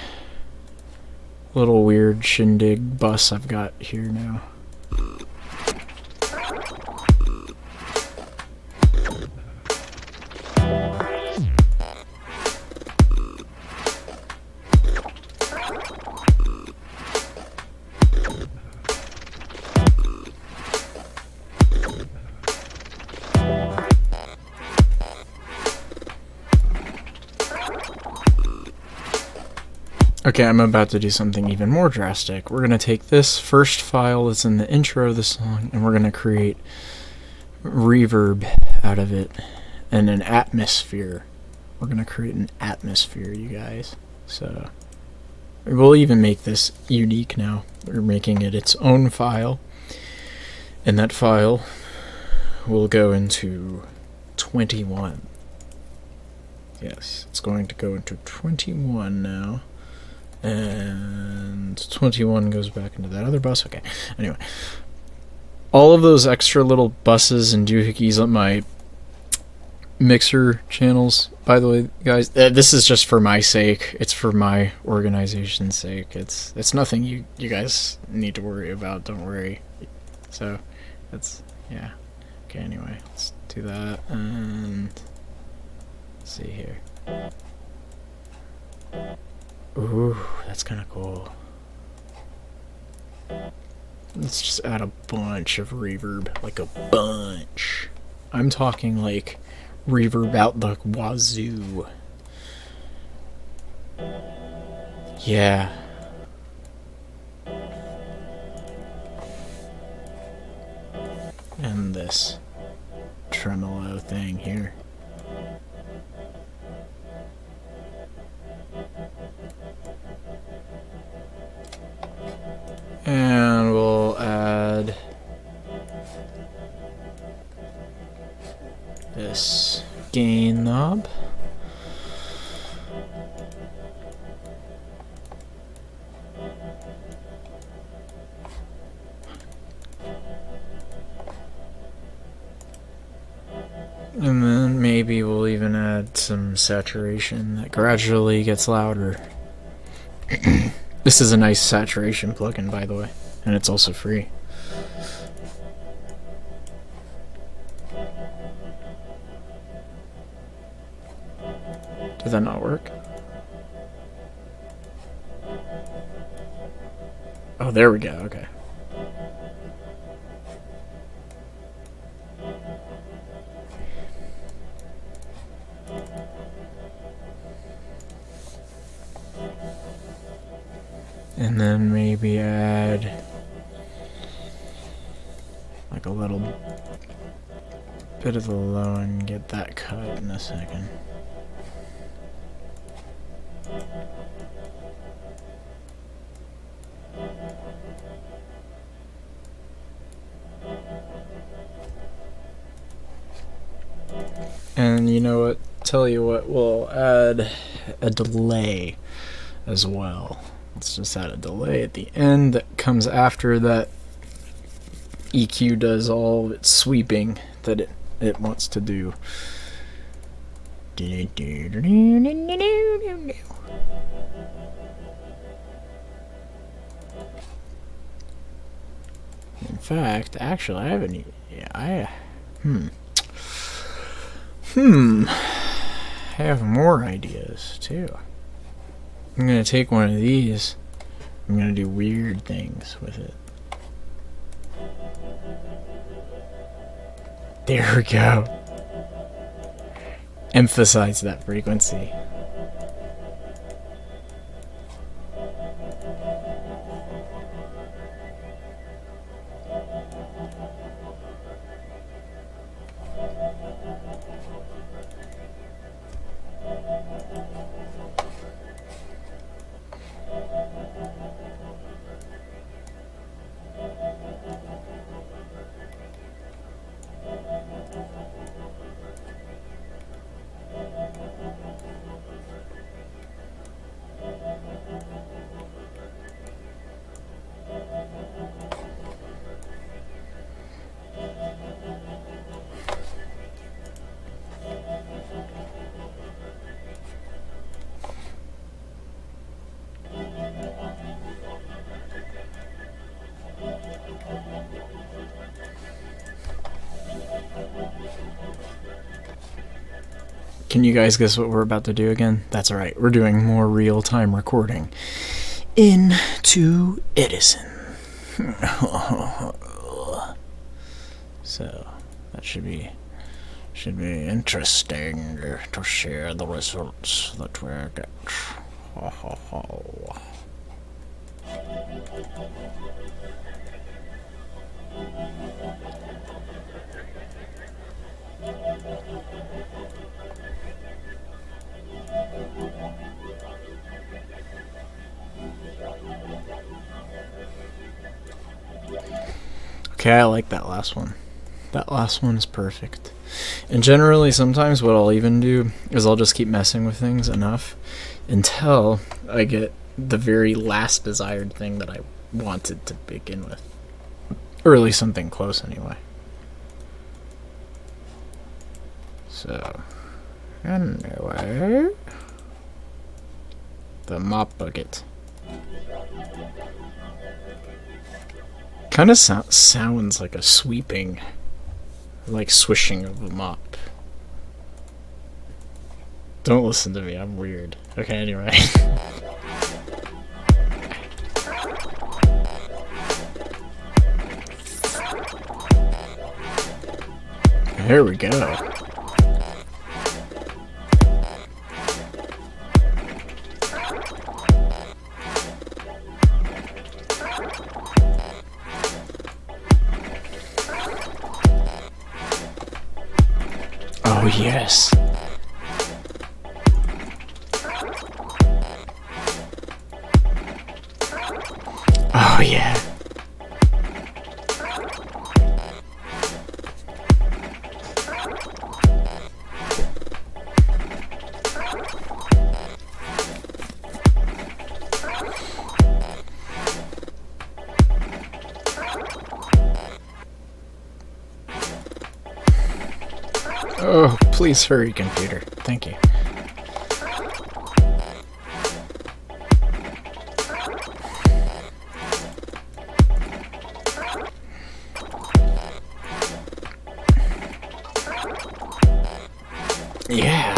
little weird shindig bus I've got here now. Okay, I'm about to do something even more drastic. We're going to take this first file that's in the intro of the song, and we're going to create reverb out of it and an atmosphere. We're going to create an atmosphere, you guys. So we'll even make this unique now. We're making it its own file, and that file will go into 21. Yes, it's going to go into 21 now. And 21 goes back into that other bus. Okay, anyway. All of those extra little buses and doohickeys on my mixer channels, by the way, guys, this is just for my sake. It's for my organization's sake. It's nothing you guys need to worry about. Don't worry. So, that's, yeah. Okay, anyway, let's do that. And let's see here. Ooh, that's kind of cool. Let's just add a bunch of reverb. Like a bunch. I'm talking like reverb out the wazoo. Yeah. And this tremolo thing here. And we'll add this gain knob. And then maybe we'll even add some saturation that gradually gets louder. This is a nice saturation plugin, by the way, and it's also free. Did that not work? Oh, there we go, okay. And then maybe add like a little bit of the low and get that cut in a second. And you know what? Tell you what, we'll add a delay as well. Let's just add a delay at the end that comes after that EQ does all of its sweeping that it wants to do. In fact, actually, I haven't. Yeah, I have more ideas too. I'm gonna take one of these. I'm gonna do weird things with it. There we go. Emphasize that frequency. Can you guys guess what we're about to do again? That's alright, we're doing more real-time recording into Edison. So, that should be interesting to share the results that we get. Okay, I like that last one. That last one is perfect. And generally, sometimes what I'll even do is I'll just keep messing with things enough until I get the very last desired thing that I wanted to begin with. Or at least something close anyway. So, anyway, the Mop Bucket. Kind of sounds like a sweeping, like swishing of a mop. Don't listen to me, I'm weird. Okay, anyway. There we go. Oh, yes. Oh, yeah. Oh, please hurry, computer. Thank you. Yeah.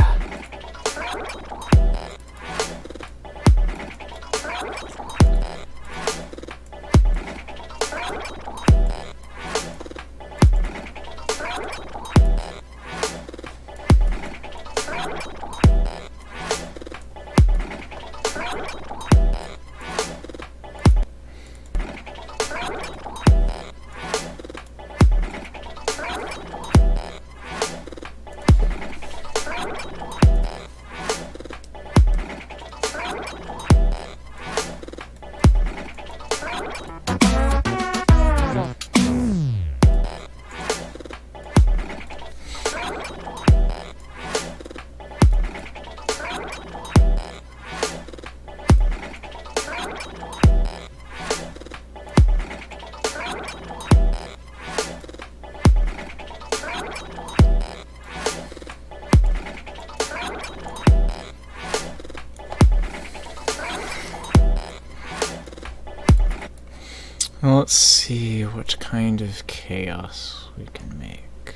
Well, let's see what kind of chaos we can make.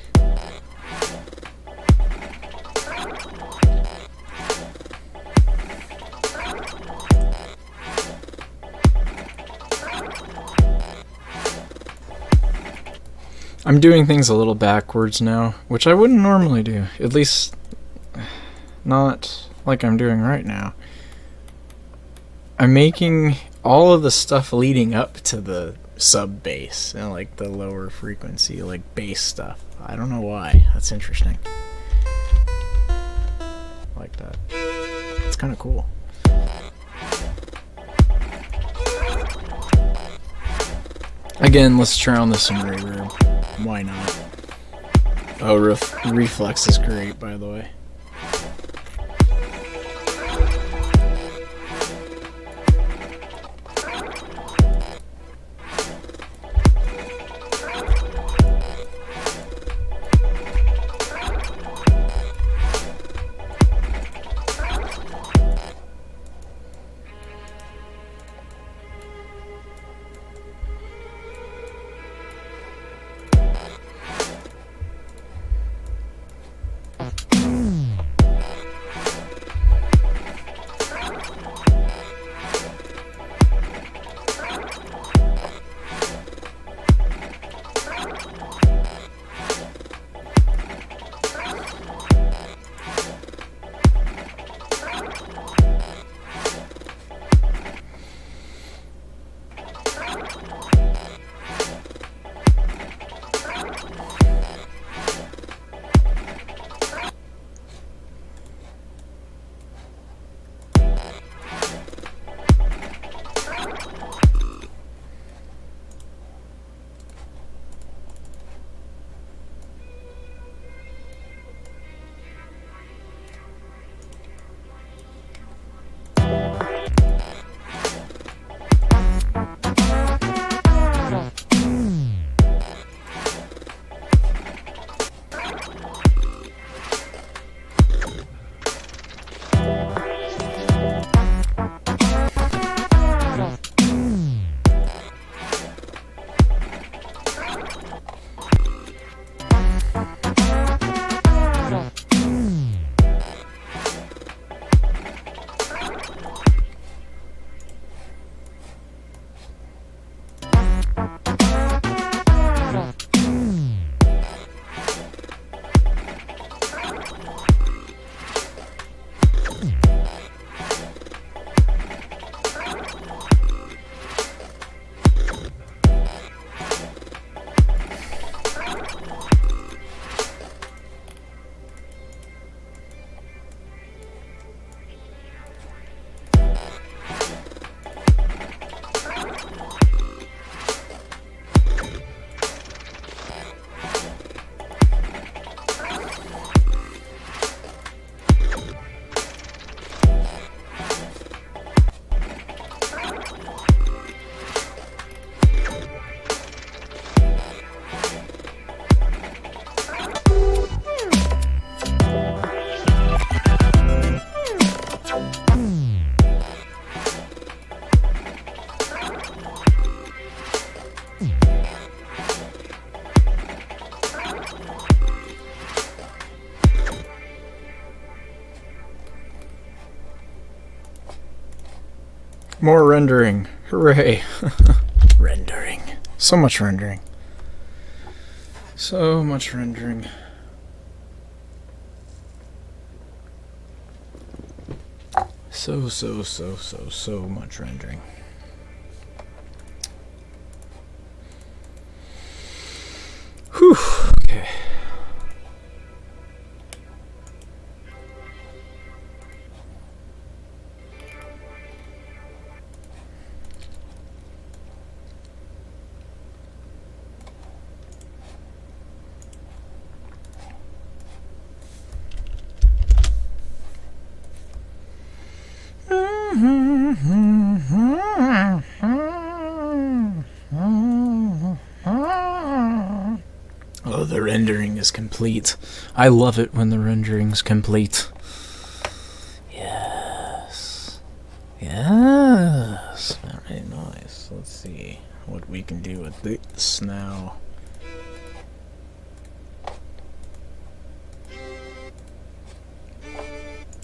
I'm doing things a little backwards now, which I wouldn't normally do. At least, not like I'm doing right now. I'm making all of the stuff leading up to the sub bass and like the lower frequency, like bass stuff. I don't know why. That's interesting. Like that. It's kind of cool. Again, let's try on this some reverb. Why not? Oh, reflex is great, by the way. More rendering. Hooray. Rendering. So much rendering. So much rendering. So much rendering. Whew. Okay. Oh, the rendering is complete. I love it when the rendering's complete. Yes. Yes. Very nice. Let's see what we can do with this now.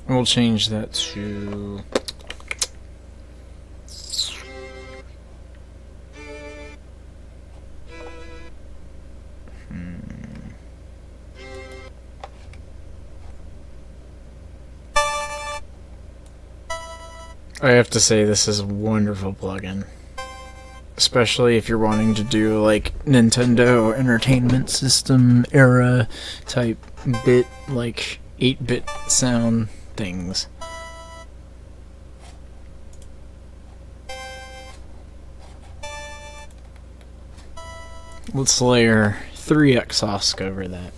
We'll change that to... I have to say this is a wonderful plugin. Especially if you're wanting to do like Nintendo Entertainment System era type bit, like 8-bit sound things. Let's layer 3 exhaust over that.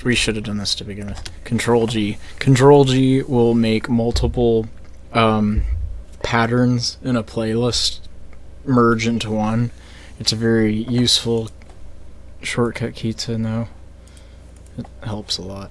We should have done this to begin with. Control G. Control G will make multiple patterns in a playlist merge into one. It's a very useful shortcut key to know. It helps a lot.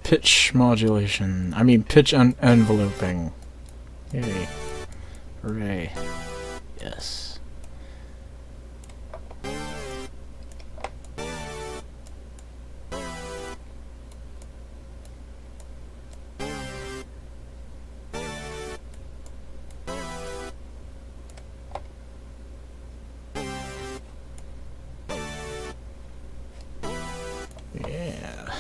Pitch modulation. I mean pitch enveloping. Yay. Hooray. Yes. Yeah.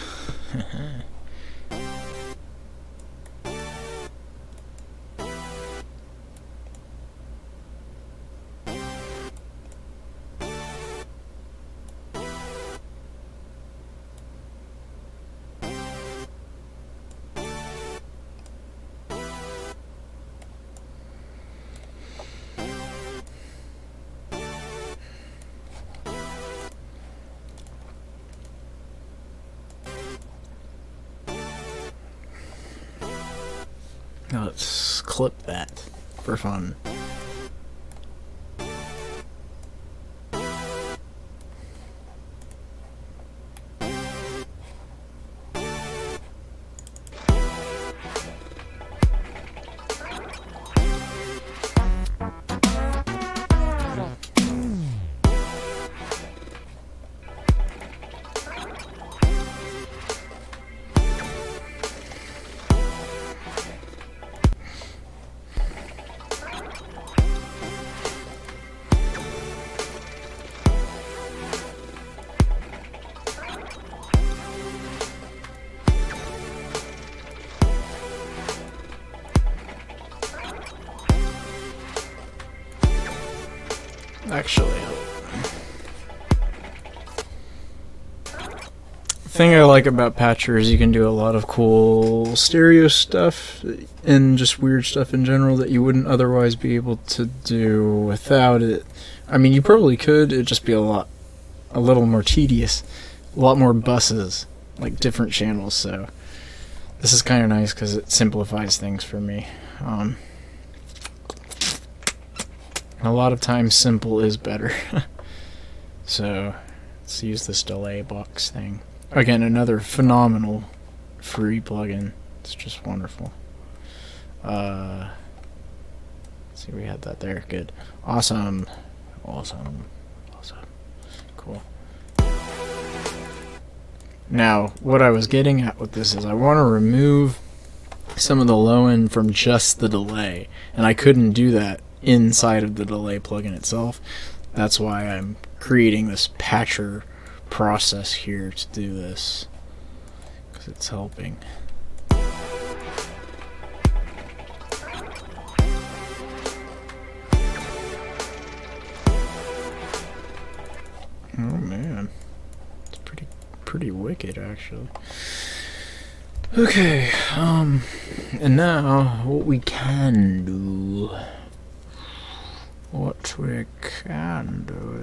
Now let's clip that for fun. Actually, the thing I like about Patcher is you can do a lot of cool stereo stuff and just weird stuff in general that you wouldn't otherwise be able to do without it. I mean, you probably could, it'd just be a little more tedious. A lot more buses, like different channels, so this is kind of nice because it simplifies things for me. A lot of times simple is better. So let's use this delay box thing. Again, another phenomenal free plugin. It's just wonderful. Let's see, we had that there. Good. Awesome. Cool. Now, what I was getting at with this is I want to remove some of the low end from just the delay, and I couldn't do that inside of the delay plugin itself. That's why I'm creating this patcher process here to do this, because it's helping. pretty wicked, actually. Okay, and now what we can do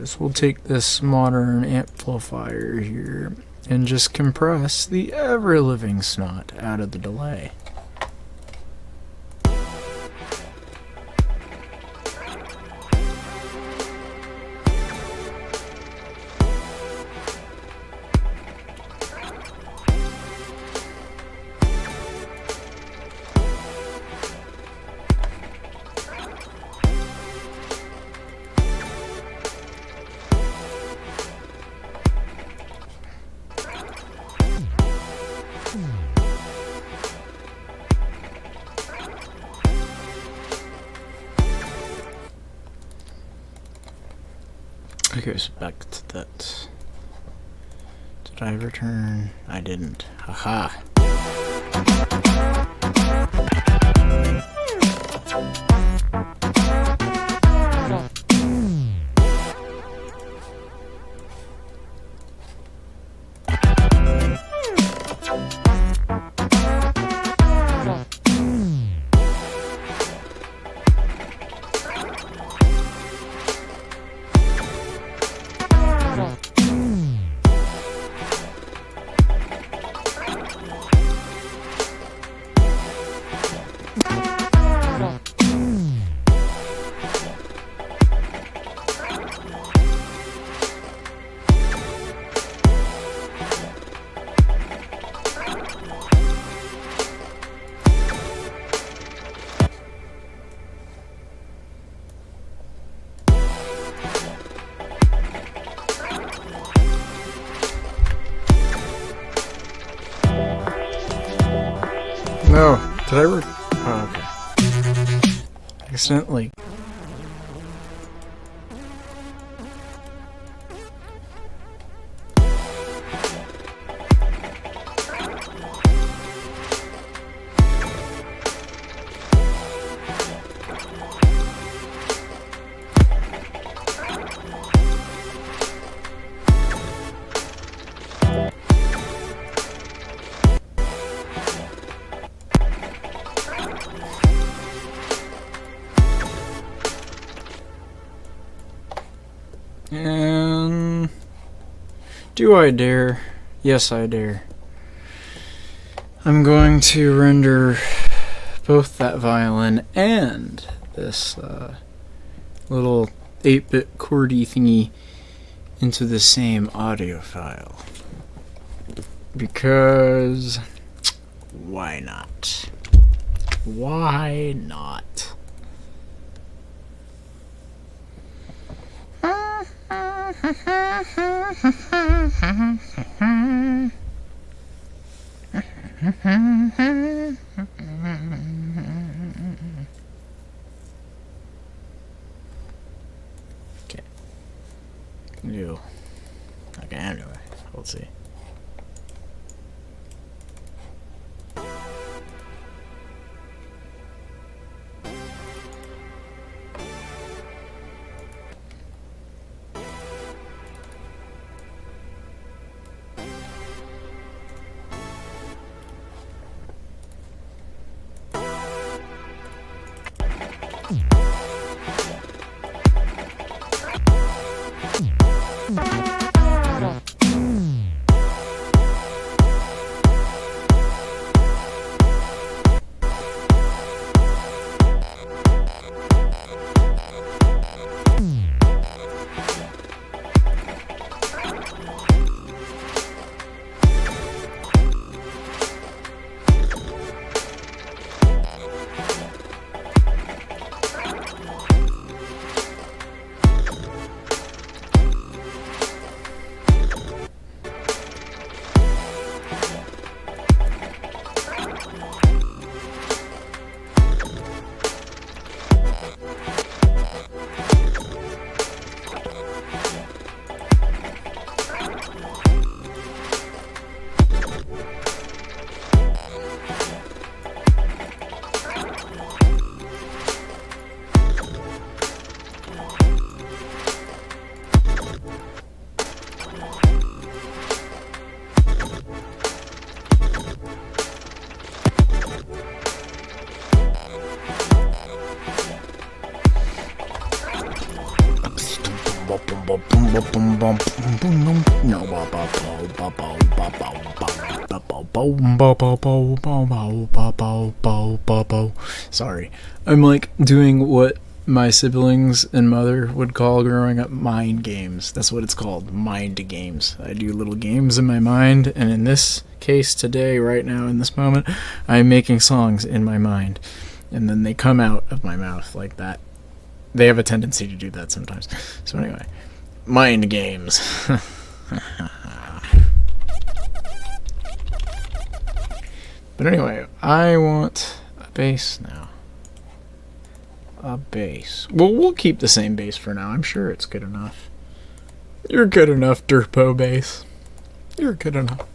is we'll take this modern amplifier here and just compress the ever-living snot out of the delay. Okay, so back to that. Did I return? I didn't. Haha. No, did I oh, okay. Accidentally. And do I dare? Yes, I dare. I'm going to render both that violin and this little 8-bit chordy thingy into the same audio file. Because why not? Why not? Okay. Ew. Okay, anyway, we'll see. Sorry. I'm like doing what my siblings and mother would call growing up mind games. That's what it's called, mind games. I do little games in my mind, and in this case today, right now, in this moment, I'm making songs in my mind, and then they come out of my mouth like that. They have a tendency to do that sometimes. So anyway, mind games. But anyway, I want a bass now. A bass. Well, we'll keep the same bass for now. I'm sure it's good enough. You're good enough, Derpo bass. You're good enough.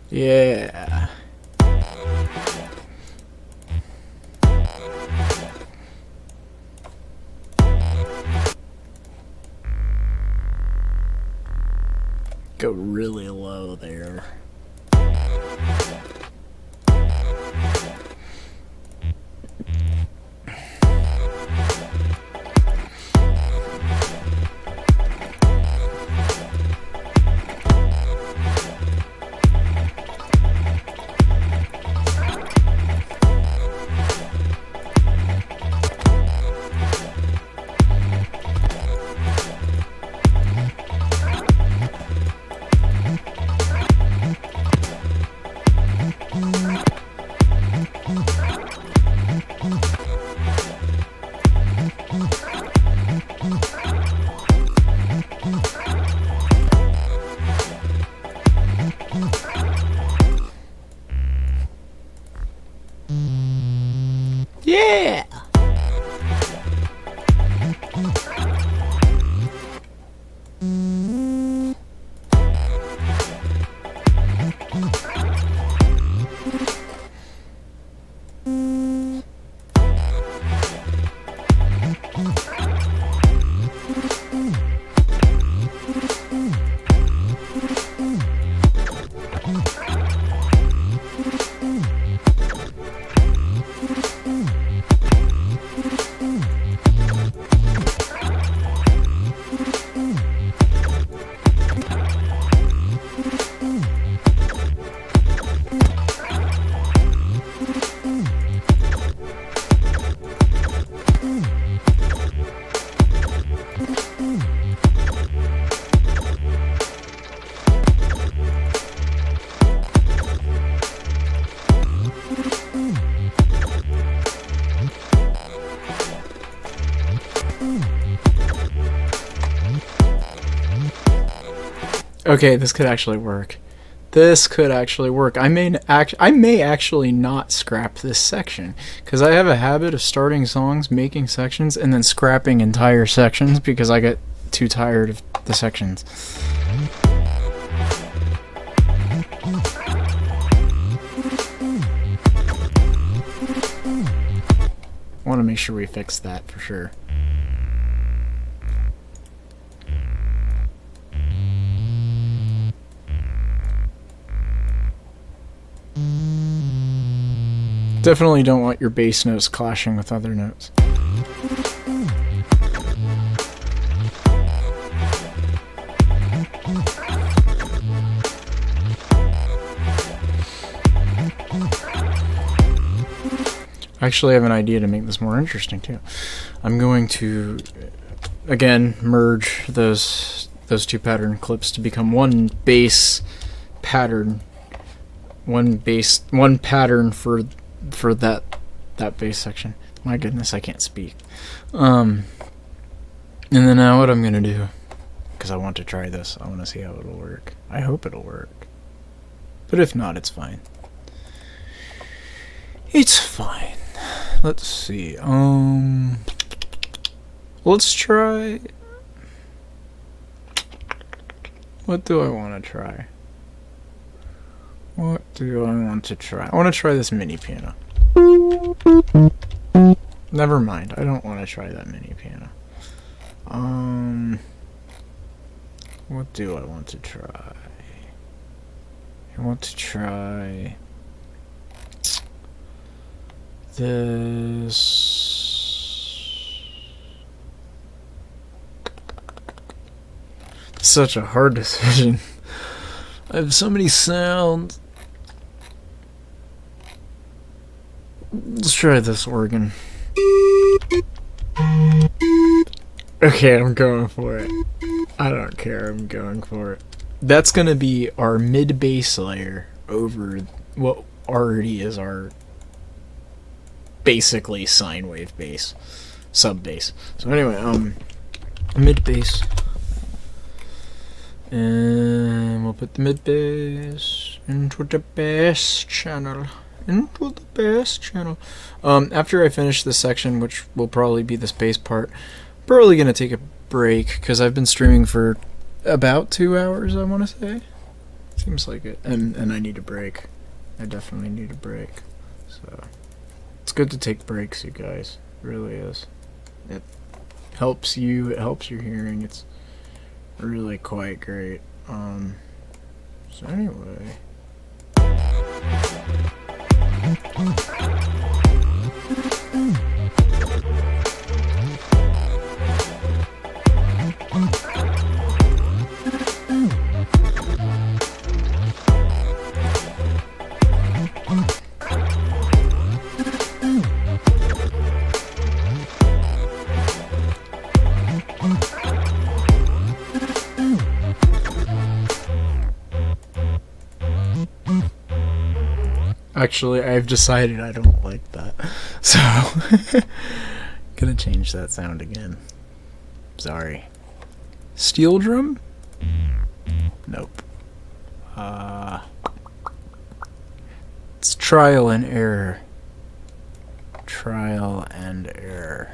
Yeah. Go really low there. Yeah. Okay, this could actually work. This could actually work. I may actually not scrap this section, because I have a habit of starting songs, making sections, and then scrapping entire sections because I get too tired of the sections. I want to make sure we fix that for sure. Definitely don't want your bass notes clashing with other notes. I actually have an idea to make this more interesting too. I'm going to, again, merge those two pattern clips to become one bass pattern. One pattern for that bass section. My goodness, I can't speak. And then now what I'm gonna do, because I want to try this, I want to see how it'll work. I hope it'll work, but if not, it's fine. It's fine. Let's see. Let's try. What do I want to try? What do I want to try? I want to try this mini piano. Never mind. I don't want to try that mini piano. What do I want to try? I want to try this. Such a hard decision. I have so many sounds. Let's try this organ. Okay, I'm going for it. I don't care, I'm going for it. That's gonna be our mid-bass layer over what already is our basically sine wave bass, sub-bass. So anyway, mid-bass. And we'll put the mid-bass into the bass channel. After I finish this section, which will probably be this bass part, probably gonna take a break because I've been streaming for about 2 hours, I want to say. Seems like it. And I need a break. I definitely need a break. So it's good to take breaks, you guys. It really is. It helps you, it helps your hearing. It's really quite great. So anyway. Actually, I've decided I don't like that. So, gonna change that sound again. Sorry. Steel drum? Nope. It's trial and error. Trial and error.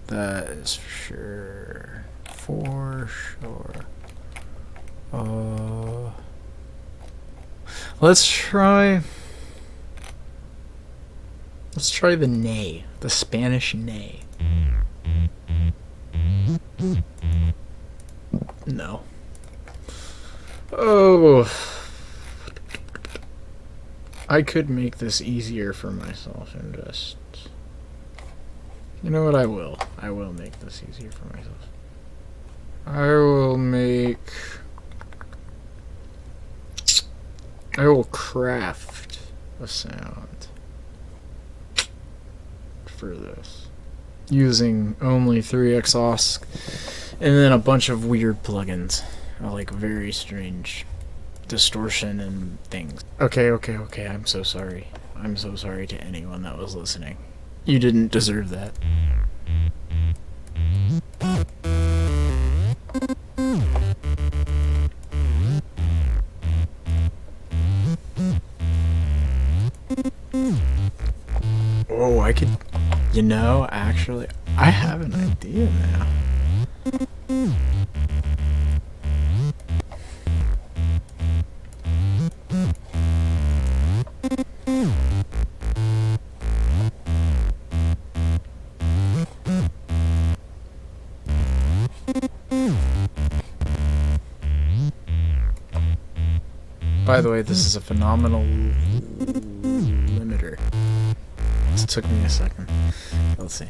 That is for sure. For sure. Let's try the nay, the Spanish nay. No. Oh. I could make this easier for myself and just... You know what, I will. I will make this easier for myself. I will craft a sound for this using only 3 exhausts and then a bunch of weird plugins, like very strange distortion and things. Okay, I'm so sorry. I'm so sorry to anyone that was listening. You didn't deserve that. Oh, I could... You know, actually, I have an idea now. By the way, this is a phenomenal limiter. It took me a second. Let's see.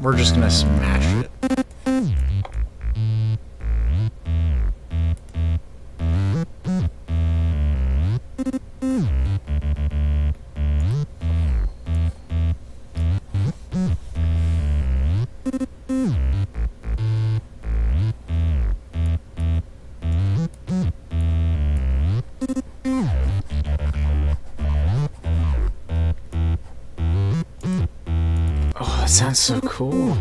We're just gonna smash it. Oh, that sounds so cool.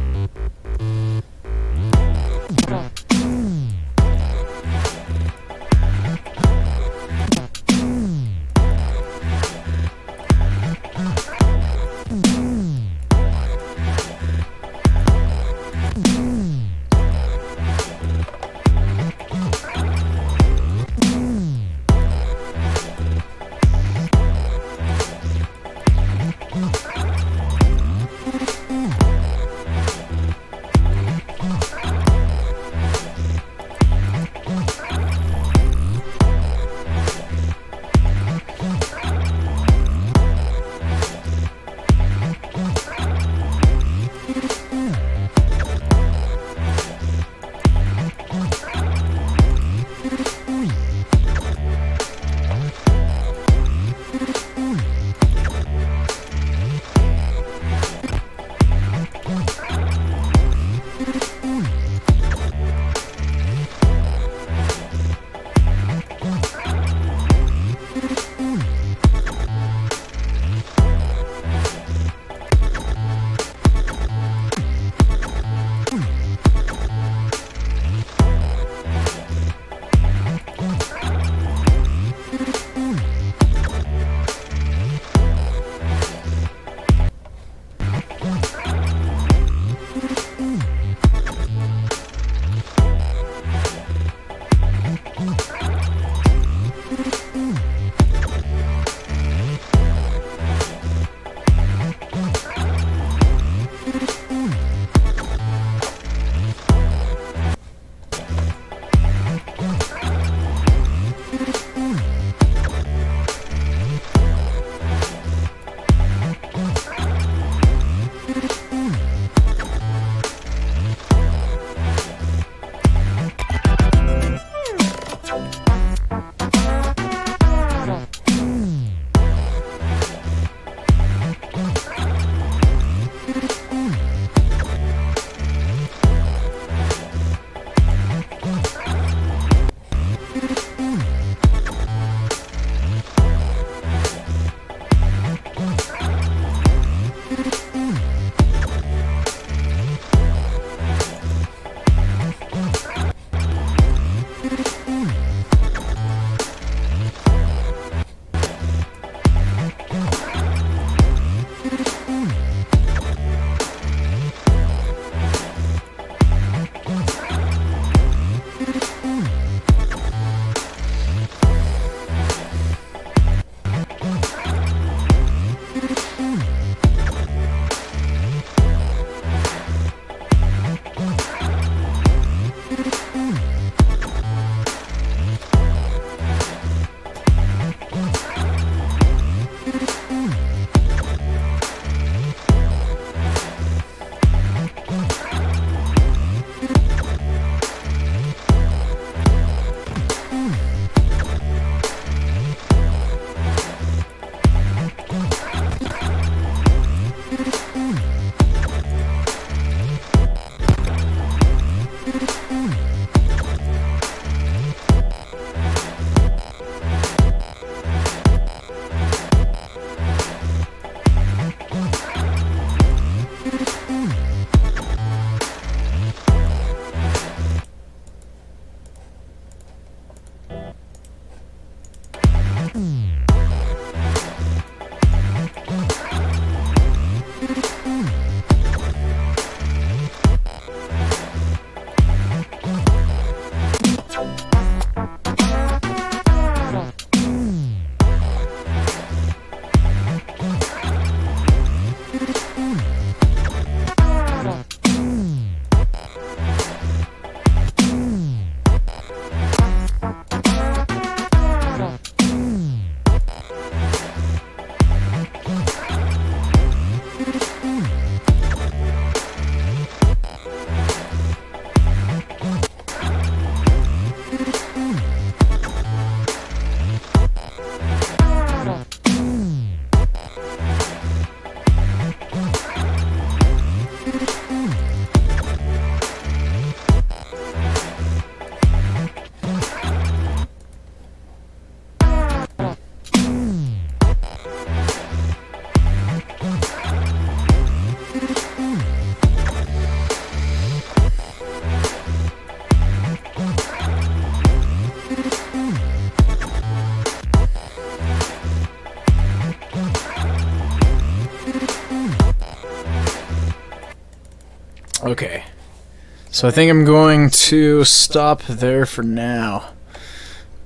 So I think I'm going to stop there for now.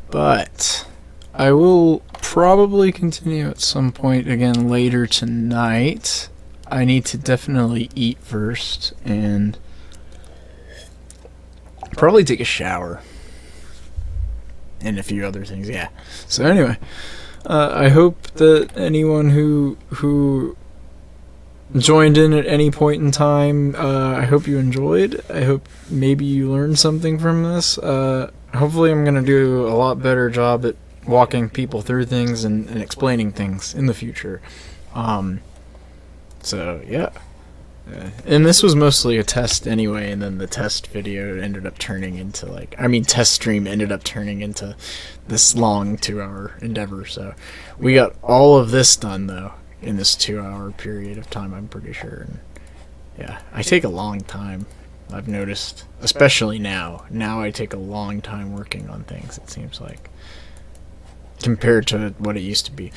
But I will probably continue at some point again later tonight. I need to definitely eat first and probably take a shower. And a few other things, yeah. So anyway, I hope that anyone who joined in at any point in time, I hope you enjoyed. I hope maybe you learned something from this. Hopefully I'm going to do a lot better job at walking people through things and explaining things in the future. So, yeah. And this was mostly a test anyway, and then the test video ended up turning into test stream ended up turning into this long 2-hour endeavor. So we got all of this done, though, in this 2-hour period of time, I'm pretty sure. And yeah, I take a long time, I've noticed, especially now. Now I take a long time working on things, it seems like, compared to what it used to be.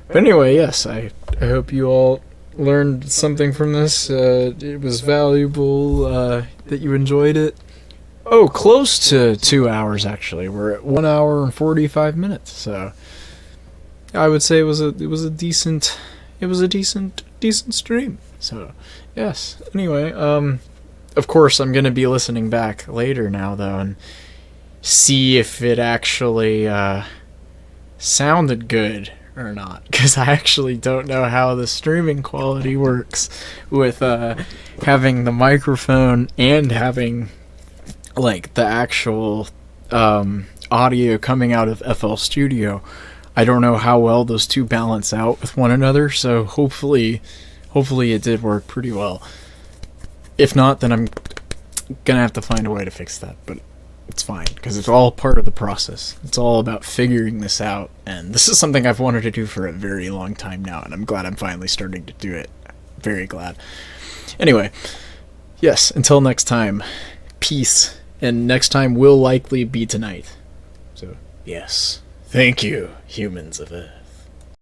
But anyway, yes, I hope you all learned something from this. It was valuable, that you enjoyed it. Oh, close to 2 hours, actually. We're at 1 hour and 45 minutes, so I would say it was a decent stream. So yes, anyway, of course I'm gonna be listening back later now, though, and see if it actually sounded good or not, because I actually don't know how the streaming quality works with having the microphone and having like the actual audio coming out of FL Studio. I don't know how well those two balance out with one another, so hopefully it did work pretty well. If not, then I'm gonna have to find a way to fix that, but it's fine, because it's all part of the process. It's all about figuring this out, and this is something I've wanted to do for a very long time now, and I'm glad I'm finally starting to do it. Very glad. Anyway, yes, until next time, peace, and next time will likely be tonight. So, yes, thank you, humans of Earth.